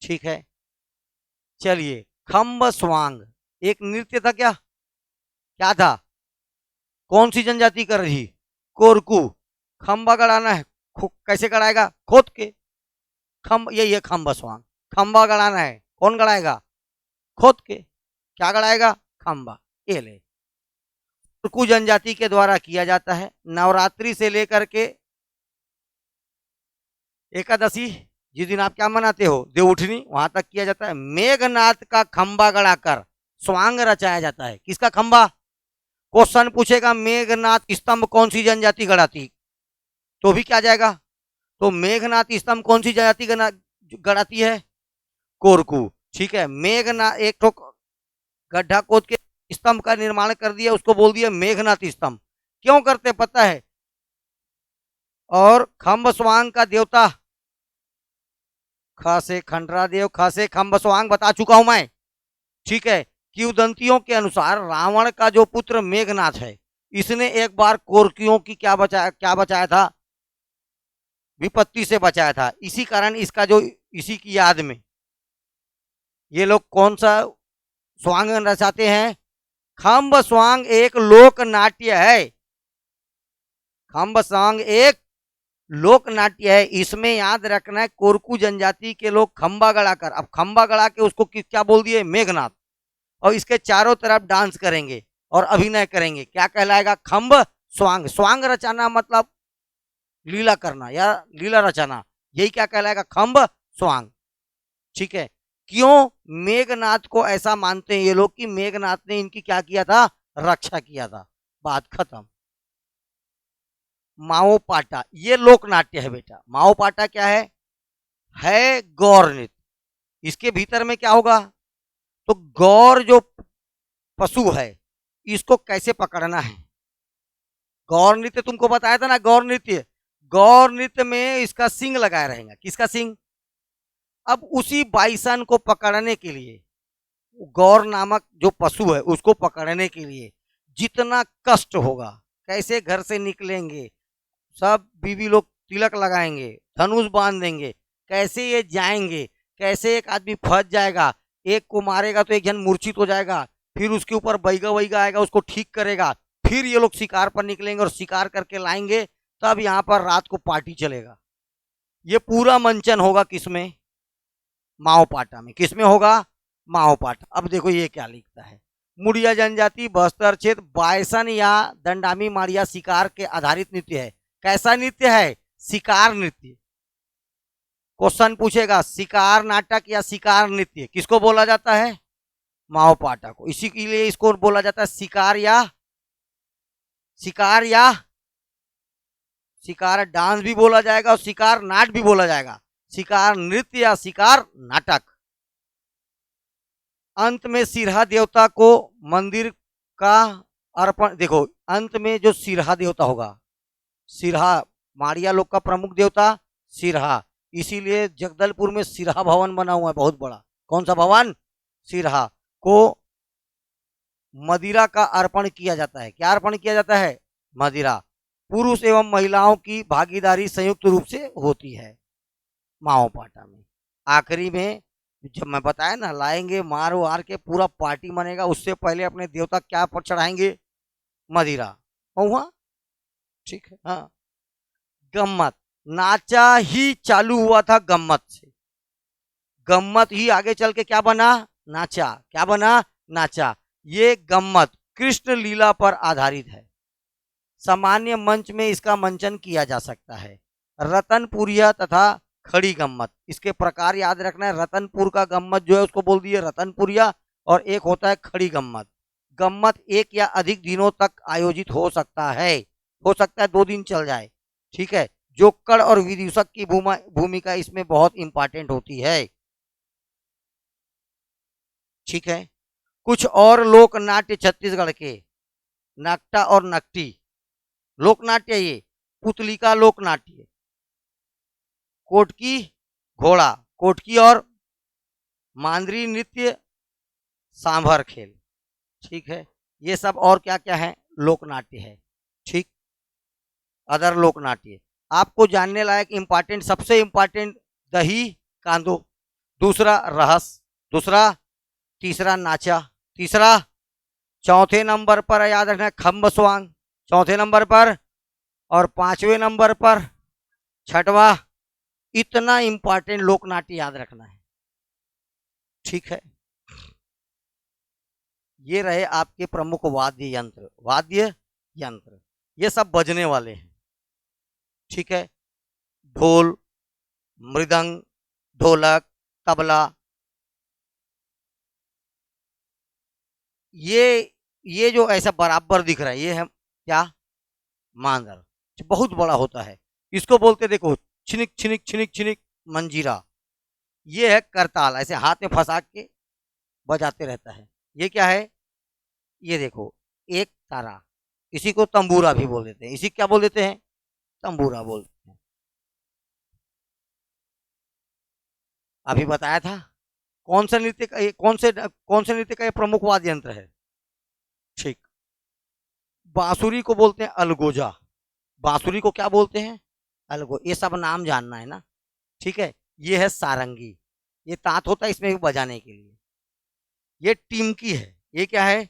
ठीक है। चलिए, खम्ब स्वांग एक नृत्य था, क्या क्या था, कौन सी जनजाति कर रही, कोरकू। खंबा गड़ाना है, कैसे गड़ाएगा, खोद के, खम्ब, यही है खम्ब स्वांग, खंबा गड़ाना है, कौन गड़ाएगा, खोद के, क्या गड़ाएगा, खंबा, ये ले। कोरकू जनजाति के द्वारा किया जाता है। नवरात्रि से लेकर के एकादशी, जिस दिन आप क्या मनाते हो, देवउठनी, वहां तक किया जाता है। मेघनाथ का खंबा गड़ाकर स्वांग रचाया जाता है। किसका खंबा, क्वेश्चन पूछेगा मेघनाथ स्तंभ कौन सी जनजाति गढ़ाती, तो भी क्या जाएगा, तो मेघनाथ स्तंभ कौन सी जनजाति गढ़ाती है, कोरकू, ठीक है। मेघनाथ एक तो गड्ढा खोद के स्तंभ का निर्माण कर दिया, उसको बोल दिया मेघनाथ स्तंभ। क्यों करते पता है, और खम्ब स्वांग का देवता खासे खंडरा देव, खासे खम्ब स्वांग बता चुका हूं मैं, ठीक है। किंवदंतियों के अनुसार रावण का जो पुत्र मेघनाथ है, इसने एक बार कोरकियों की क्या बचाया था, विपत्ति से बचाया था। इसी कारण इसका जो, इसी की याद में ये लोग कौन सा स्वांग रचाते हैं, खम्ब स्वांग एक लोक नाट्य है, खम्ब स्वांग एक लोक नाट्य है। इसमें याद रखना है कोरकू जनजाति के लोग खंबा गड़ाकर, अब खंबा गड़ा के उसको क्या बोल दिए, मेघनाथ, और इसके चारों तरफ डांस करेंगे और अभिनय करेंगे, क्या कहलाएगा, खंब स्वांग। स्वांग रचाना मतलब लीला करना या लीला रचाना, यही क्या कहलाएगा, खंब स्वांग, ठीक है। क्यों मेघनाथ को ऐसा मानते हैं ये लोग कि मेघनाथ ने इनकी क्या किया था, रक्षा किया था, बात खत्म। माओ पाटा ये लोक नाट्य है बेटा। माओ पाटा क्या है गौर नृत्य। इसके भीतर में क्या होगा, तो गौर जो पशु है इसको कैसे पकड़ना है, गौर नृत्य तुमको बताया था ना, गौर नृत्य, गौर नृत्य में इसका सिंग लगाया रहेगा, किसका सिंग। अब उसी बाइसन को पकड़ने के लिए, गौर नामक जो पशु है उसको पकड़ने के लिए जितना कष्ट होगा, कैसे घर से निकलेंगे, सब बीवी लोग तिलक लगाएंगे, धनुष बांध देंगे, कैसे ये जाएंगे, कैसे एक आदमी फंस जाएगा, एक को मारेगा तो एक जन मूर्छित हो जाएगा, फिर उसके ऊपर बैगा वैगा आएगा उसको ठीक करेगा, फिर ये लोग शिकार पर निकलेंगे और शिकार करके लाएंगे, तब यहाँ पर रात को पार्टी चलेगा। ये पूरा मंचन होगा किसमें, माओ पाटा में। किसमें होगा, माओपाट। अब देखो ये क्या लिखता है, मुड़िया जनजाति बस्तर क्षेत्र बायसन या दंडामी मारिया शिकार के आधारित नृत्य है। कैसा नृत्य है? शिकार नृत्य। क्वेश्चन पूछेगा शिकार नाटक या शिकार नृत्य किसको बोला जाता है? माओपाटा को। इसी के लिए इसको बोला जाता है शिकार या शिकार डांस भी बोला जाएगा और शिकार नाट भी बोला जाएगा। शिकार नृत्य या शिकार नाटक। अंत में सिरहा देवता को मंदिर का अर्पण। देखो अंत में जो सिरहा देवता होगा, सिरहा माड़िया लोग का प्रमुख देवता सिरहा, इसीलिए जगदलपुर में सिरहा भवन बना हुआ है बहुत बड़ा। कौन सा भवन? सिरहा को मदिरा का अर्पण किया जाता है। क्या अर्पण किया जाता है? मदिरा। पुरुष एवं महिलाओं की भागीदारी संयुक्त रूप से होती है माओपाटा में। आखिरी में जब मैं बताया ना, लाएंगे मार वार के पूरा पार्टी मनेगा, उससे पहले अपने देवता क्या पर चढ़ाएंगे? मदिरा। हुआ ठीक है। हाँ, गम्मत। नाचा ही चालू हुआ था गम्मत से, गम्मत ही आगे चल के क्या बना? नाचा। क्या बना? नाचा। ये गम्मत कृष्ण लीला पर आधारित है। सामान्य मंच में इसका मंचन किया जा सकता है। रतनपुरिया तथा खड़ी गम्मत, इसके प्रकार याद रखना है। रतनपुर का गम्मत जो है उसको बोल दिए रतनपुरिया, और एक होता है खड़ी गम्मत। गम्मत एक या अधिक दिनों तक आयोजित हो सकता है, 2 दिन चल जाए। ठीक है। जोक्कड़ और विदूषक की भूमिका इसमें बहुत इंपॉर्टेंट होती है। ठीक है। कुछ और लोक नाट्य छत्तीसगढ़ के, नकटा और नकटी लोक नाट्य, ये पुतलिका लोक नाट्य, कोटकी घोड़ा, कोटकी और मांदरी नृत्य, सांभर खेल। ठीक है। ये सब और क्या क्या है? लोक नाट्य है। ठीक। अदर लोक नाट्य आपको जानने लायक इंपॉर्टेंट, सबसे इंपॉर्टेंट दही कांदो, दूसरा रहस, दूसरा, तीसरा नाचा, तीसरा, चौथे नंबर पर याद रखना खम्ब स्वांग, चौथे नंबर पर, और 5वें नंबर पर छठवा। इतना इंपॉर्टेंट लोक नाट्य याद रखना है। ठीक है। ये रहे आपके प्रमुख वाद्य यंत्र, वाद्य यंत्र ये सब बजने वाले हैं। ठीक है। ढोल, मृदंग, ढोलक, तबला, ये जो ऐसा बराबर दिख रहा है ये है क्या? मांदर। बहुत बड़ा होता है, इसको बोलते देखो छिनिक छिनिक छिनिक छिनिक मंजीरा। ये है करताल, ऐसे हाथ में फंसा के बजाते रहता है। ये क्या है? ये देखो एक तारा, इसी को तंबूरा भी बोल देते हैं। इसी क्या बोल देते हैं? तंबूरा बोलते हैं। अभी बताया था कौन सा नृत्य का कौन से नृत्य का ये प्रमुख वाद्य यंत्र है? ठीक। बांसुरी को बोलते हैं अलगोजा। बांसुरी को क्या बोलते हैं? अलगो। ये सब नाम जानना है ना। ठीक है। ये है सारंगी, ये तांत होता है इसमें भी बजाने के लिए। ये टिमकी है। ये क्या है?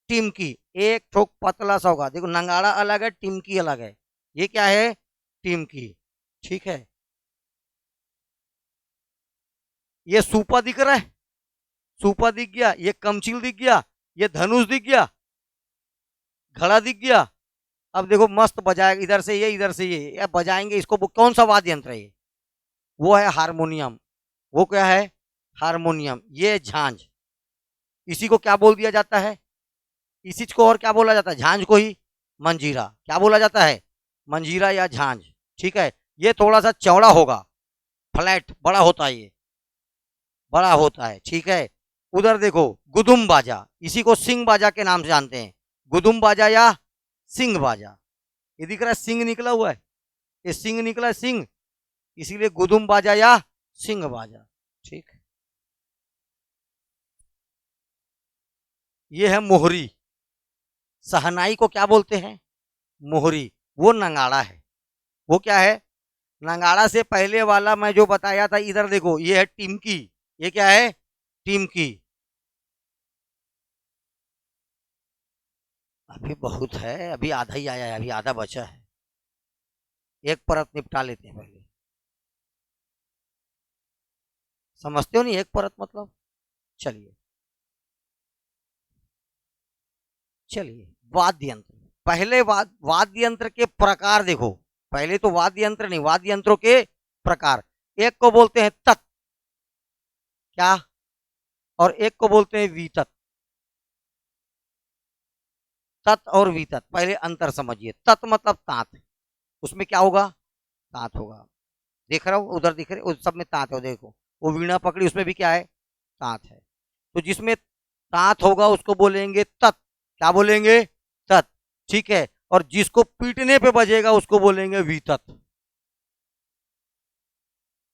टिमकी। एक ठोक पतला सा होगा, देखो नंगाड़ा अलग है, टिमकी अलग है। ये क्या है? टिमकी। ठीक है। ये सूपा दिख रहा है, सूपा दिख गया, ये कमचिल दिख गया, ये धनुष दिख गया, घड़ा दिख गया। अब देखो मस्त बजाएगा, इधर से ये इधर से ये बजाएंगे इसको। कौन सा वाद्य यंत्र है ये? वो है हारमोनियम। वो क्या है? हारमोनियम। ये झांझ, इसी को क्या बोल दिया जाता है? इसी को और क्या बोला जाता है? झांझ को ही मंजीरा। क्या बोला जाता है? मंजीरा या झांझ। ठीक है। ये थोड़ा सा चौड़ा होगा, फ्लैट, बड़ा होता है, ये बड़ा होता है। ठीक है। उधर देखो गुदुम बाजा, इसी को सिंह बाजा के नाम से जानते हैं। गुदुम बाजा या सिंह बाजा। ये दिख रहा है सिंह निकला हुआ है, ये सिंह निकला है, सिंह, इसीलिए गुदुम बाजा या सिंह बाजा। ठीक। ये है मोहरी। सहनाई को क्या बोलते हैं? मोहरी। वो नंगाड़ा है। वो क्या है? नंगाड़ा से पहले वाला मैं जो बताया था, इधर देखो ये है टिमकी। ये क्या है? टिमकी। अभी बहुत है, अभी आधा ही आया है, अभी आधा बचा है। एक परत निपटा लेते हैं पहले। समझते हो नहीं? एक परत मतलब चलिए चलिए, वाद्य यंत्र। पहले वाद्य यंत्र के प्रकार देखो। पहले तो वाद्य यंत्र नहीं, वाद्य यंत्रों के प्रकार। एक को बोलते हैं तत्, क्या, और एक को बोलते हैं वितत। तत् और वितत, पहले अंतर समझिए। तत् मतलब तांत, उसमें क्या होगा, तांत होगा। देख रहा हूं उधर, दिख रहे उस सब में तांत है, देखो वो वीणा पकड़ी, उसमें भी क्या है, तांत है। तो जिसमें तांत होगा उसको बोलेंगे तत्। क्या बोलेंगे, तत्। ठीक है। और जिसको पीटने पे बजेगा उसको बोलेंगे वितत।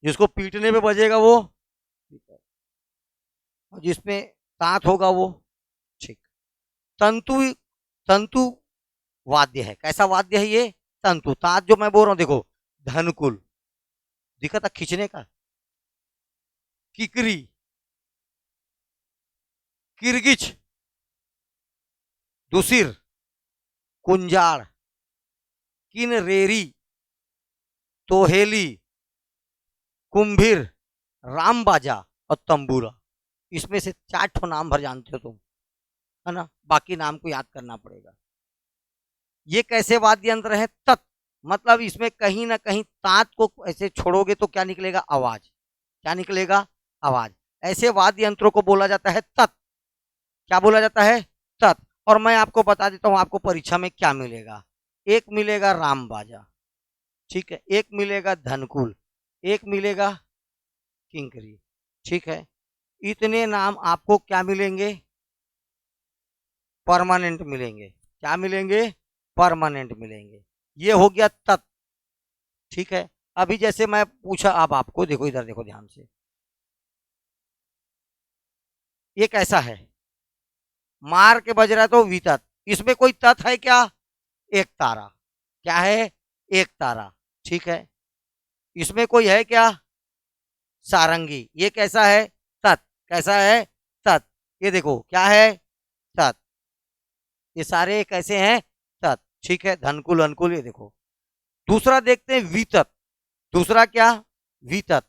जिसको पीटने पे बजेगा वो वितत, और जिसमें तांत होगा वो, ठीक। तंतु, तंतु वाद्य है। कैसा वाद्य है ये, तंतु। तांत जो मैं बोल रहा हूं देखो, धनकुल दिखा था खींचने का, किकरी, किरगिच, दुसिर, कुंजाड़, किनरेरी, तोहेली, कुंभीर, रामबाजा और तंबूरा। इसमें से 4 नाम भर जानते हो तुम, है ना, बाकी नाम को याद करना पड़ेगा। ये कैसे वाद्य यंत्र है, तत्, मतलब इसमें कहीं ना कहीं तांत को ऐसे छोड़ोगे तो क्या निकलेगा, आवाज। क्या निकलेगा, आवाज। ऐसे वाद्य यंत्रों को बोला जाता है तत्। क्या बोला जाता है, तत्। और मैं आपको बता देता हूं आपको परीक्षा में क्या मिलेगा। एक मिलेगा राम बाजा, ठीक है, एक मिलेगा धनकुल, एक मिलेगा किंकरी, ठीक है। इतने नाम आपको क्या मिलेंगे, परमानेंट मिलेंगे। क्या मिलेंगे, परमानेंट मिलेंगे। ये हो गया तत्, ठीक है। अभी जैसे मैं पूछा, अब आपको देखो, इधर देखो ध्यान से, ये कैसा है, मार के बज रहा है तो वितत। इसमें कोई तत् है क्या, एक तारा। क्या है, एक तारा, ठीक है। इसमें कोई है क्या, सारंगी। ये कैसा है, तत्। कैसा है, तत्। ये देखो क्या है, तत्। ये सारे कैसे हैं, तत्, ठीक है। धनकुल अनुकुल, ये देखो। दूसरा देखते हैं वितत। दूसरा क्या, वितत।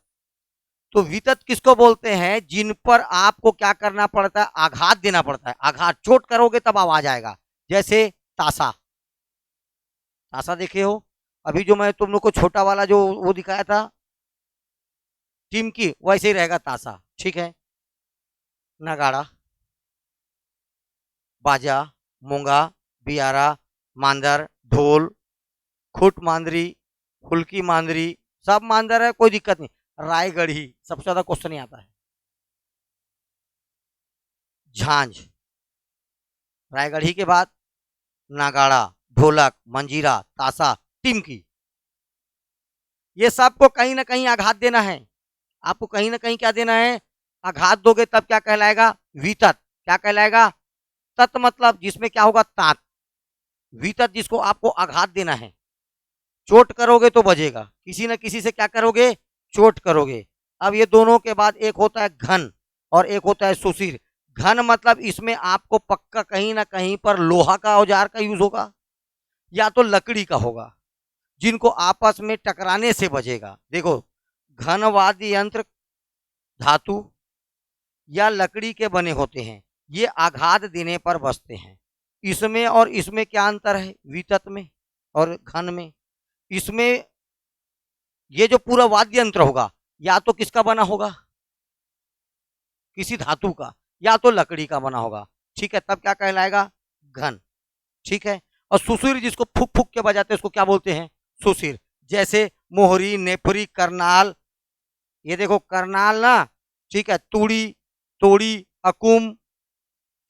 तो वितत किसको बोलते हैं, जिन पर आपको क्या करना पड़ता है, आघात देना पड़ता है। आघात, चोट करोगे तब आवाज आएगा। जैसे ताशा, ताशा देखे हो, अभी जो मैं तुम लोग को छोटा वाला जो वो दिखाया था टीम की, वैसे ही रहेगा ताशा, ठीक है। नगाड़ा, बाजा, मूंगा, बियारा, मांदर, ढोल, खुट मांदरी, फुल्की मांदरी, सब मांदर है, कोई दिक्कत नहीं। रायगढ़ी, सबसे ज्यादा क्वेश्चन आता है। झांझ, रायगढ़ी के बाद नागाड़ा, ढोलक, मंजीरा, ताशा, टिमकी। ये सबको कहीं ना कहीं आघात देना है। आपको कहीं ना कहीं क्या देना है, आघात दोगे तब क्या कहलाएगा, वितत। क्या कहलाएगा, तत् मतलब जिसमें क्या होगा, तात। वितत जिसको आपको आघात देना है, चोट करोगे तो बजेगा, किसी न किसी से क्या करोगे, चोट करोगे। अब ये दोनों के बाद एक होता है घन और एक होता है सुशीर। घन मतलब इसमें आपको पक्का कहीं ना कहीं पर लोहा का औजार का यूज होगा या तो लकड़ी का होगा, जिनको आपस में टकराने से बजेगा। देखो, घन वाद्य यंत्र धातु या लकड़ी के बने होते हैं, ये आघात देने पर बजते हैं। इसमें और इसमें क्या अंतर है, वितत में और घन में। इसमें ये जो पूरा वाद्य यंत्र होगा, या तो किसका बना होगा, किसी धातु का, या तो लकड़ी का बना होगा, ठीक है, तब क्या कहलाएगा, घन, ठीक है। और सुशीर जिसको फूक फूक के बजाते हैं उसको क्या बोलते हैं, सुशीर। जैसे मोहरी, नेपरी, करनाल, ये देखो करनाल ना, ठीक है, तूड़ी, तोड़ी, अकुम,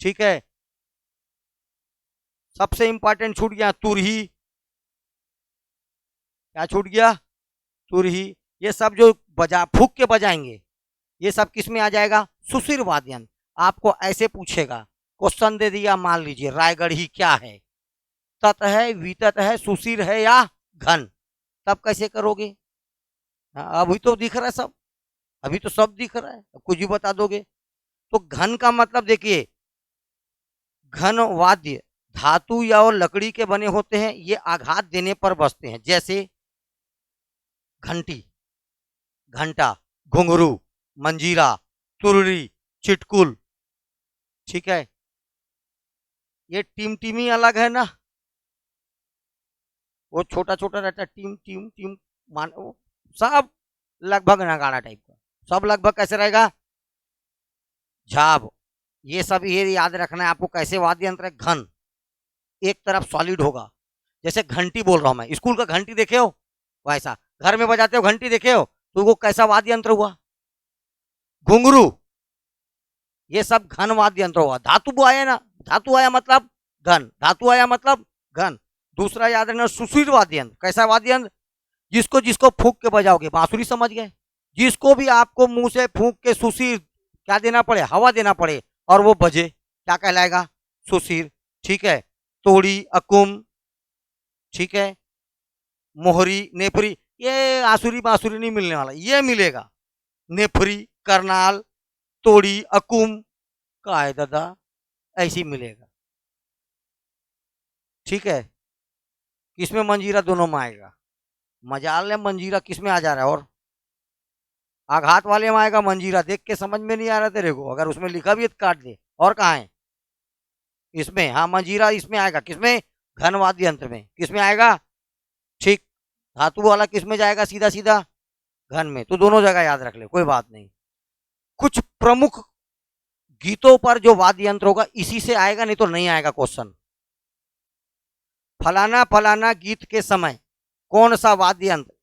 ठीक है। सबसे इंपॉर्टेंट छूट गया तुरही, क्या छूट गया, तुरही। ये सब जो बजा फूक के बजाएंगे, ये सब किस में आ जाएगा, सुशीर वाद्यन। आपको ऐसे पूछेगा, क्वेश्चन दे दिया, मान लीजिए रायगढ़ी क्या है, तत् है, वितत है, सुशीर है या घन, तब कैसे करोगे। हाँ, अभी तो दिख रहा है सब, अभी तो सब दिख रहा है, कुछ भी बता दोगे। तो घन का मतलब देखिए, घन वाद्य धातु या और लकड़ी के बने होते हैं, ये आघात देने पर बजते हैं। जैसे घंटी, घंटा, घुंघरू, मंजीरा, तुरड़ी, चिटकुल, ठीक है। ये टिमटिमी अलग है ना, वो छोटा छोटा रहता है, टीम टीम टीम मान वो सब लगभग नगाड़ा टाइप का, सब लगभग कैसे रहेगा, झाब। ये सब ये याद रखना है आपको, कैसे वाद्य यंत्र है, घन, एक तरफ सॉलिड होगा। जैसे घंटी बोल रहा हूं मैं, स्कूल का घंटी देखे हो, वैसा घर में बजाते हो घंटी देखे हो, तो वो कैसा वाद्य यंत्र हुआ, घुंघरू। ये सब घन वाद्य यंत्र हुआ। धातु आया ना, धातु आया मतलब घन, धातु आया मतलब घन। दूसरा याद रखना सुशील वाद्य यंत्र, कैसा वाद्य यंत्र, जिसको जिसको फूंक के बजाओगे, बांसुरी समझ गए, जिसको भी आपको मुंह से फूंक के सुशील क्या देना पड़े, हवा देना पड़े, और वो बजे, क्या कहलाएगा, सुशील। ठीक है। तोड़ी, अकुम, ठीक है, मोहरी, नेफरी, ये आसुरी बांसुरी नहीं मिलने वाला, ये मिलेगा। नेफरी, करनाल, तोड़ी, अकुम का है दादा, ऐसी मिलेगा। ठीक है। किसमें मंजीरा दोनों में आएगा, मजाल है मंजीरा किसमें आ जा रहा है, और आघात वाले में आएगा मंजीरा, देख के समझ में नहीं आ रहा तेरे को, अगर उसमें लिखा भी है तो काट दे। और कहाँ है, इसमें, हाँ मंजीरा इसमें आएगा, किसमें, घन वाद्य यंत्र में, किसमें आएगा, ठीक। धातु वाला किसमें जाएगा, सीधा सीधा घन में। तो दोनों जगह याद रख ले, कोई बात नहीं। कुछ प्रमुख गीतों पर जो वाद्य यंत्र होगा इसी से आएगा, नहीं तो नहीं आएगा क्वेश्चन। फलाना फलाना गीत के समय कौन सा वाद्य यंत्र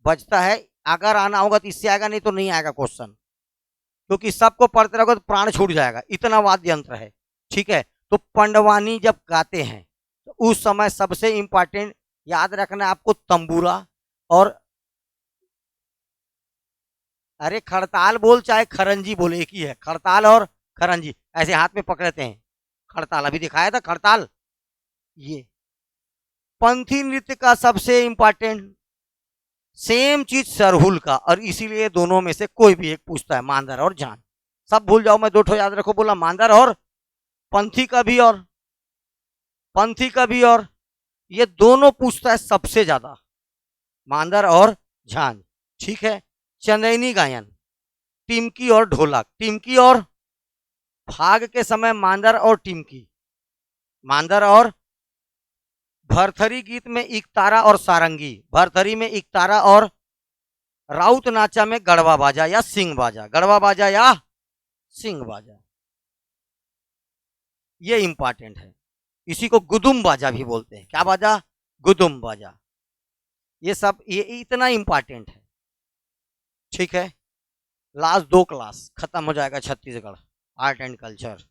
बजता है, अगर आना होगा तो इससे आएगा, नहीं तो नहीं आएगा क्वेश्चन, क्योंकि सबको पढ़ते रहोगे तो प्राण छूट जाएगा, इतना वाद्य यंत्र है। ठीक है। तो पंडवानी जब गाते हैं तो उस समय सबसे इंपॉर्टेंट याद रखना है आपको, तंबूरा और, अरे खड़ताल बोल चाहे खरंजी बोले, एक ही है, खड़ताल और खरंजी, ऐसे हाथ में पकड़ते हैं, खड़ताल अभी दिखाया था, खड़ताल। ये पंथी नृत्य का सबसे इंपॉर्टेंट, सेम चीज सरहुल का, और इसीलिए दोनों में से कोई भी एक पूछता है, मांदर और जान। सब भूल जाओ, मैं दो ठो याद रखो, बोला मांदर और पंथी का भी, और पंथी का भी, और ये दोनों पूछता है सबसे ज्यादा, मांदर और झांझ। ठीक है। चंदैनी गायन, टिमकी और ढोलक, टिमकी और, फाग के समय मांदर और टिमकी, मांदर और, भरथरी गीत में इकतारा और सारंगी, भरथरी में इकतारा और, राउत नाचा में गढ़वा बाजा या सिंह बाजा, गढ़वा बाजा या सिंह बाजा, ये इंपॉर्टेंट है। इसी को गुदुम बाजा भी बोलते हैं, क्या बाजा, गुदुम बाजा। ये सब ये इतना इंपॉर्टेंट है। ठीक है। लास्ट दो क्लास खत्म हो जाएगा छत्तीसगढ़ आर्ट एंड कल्चर।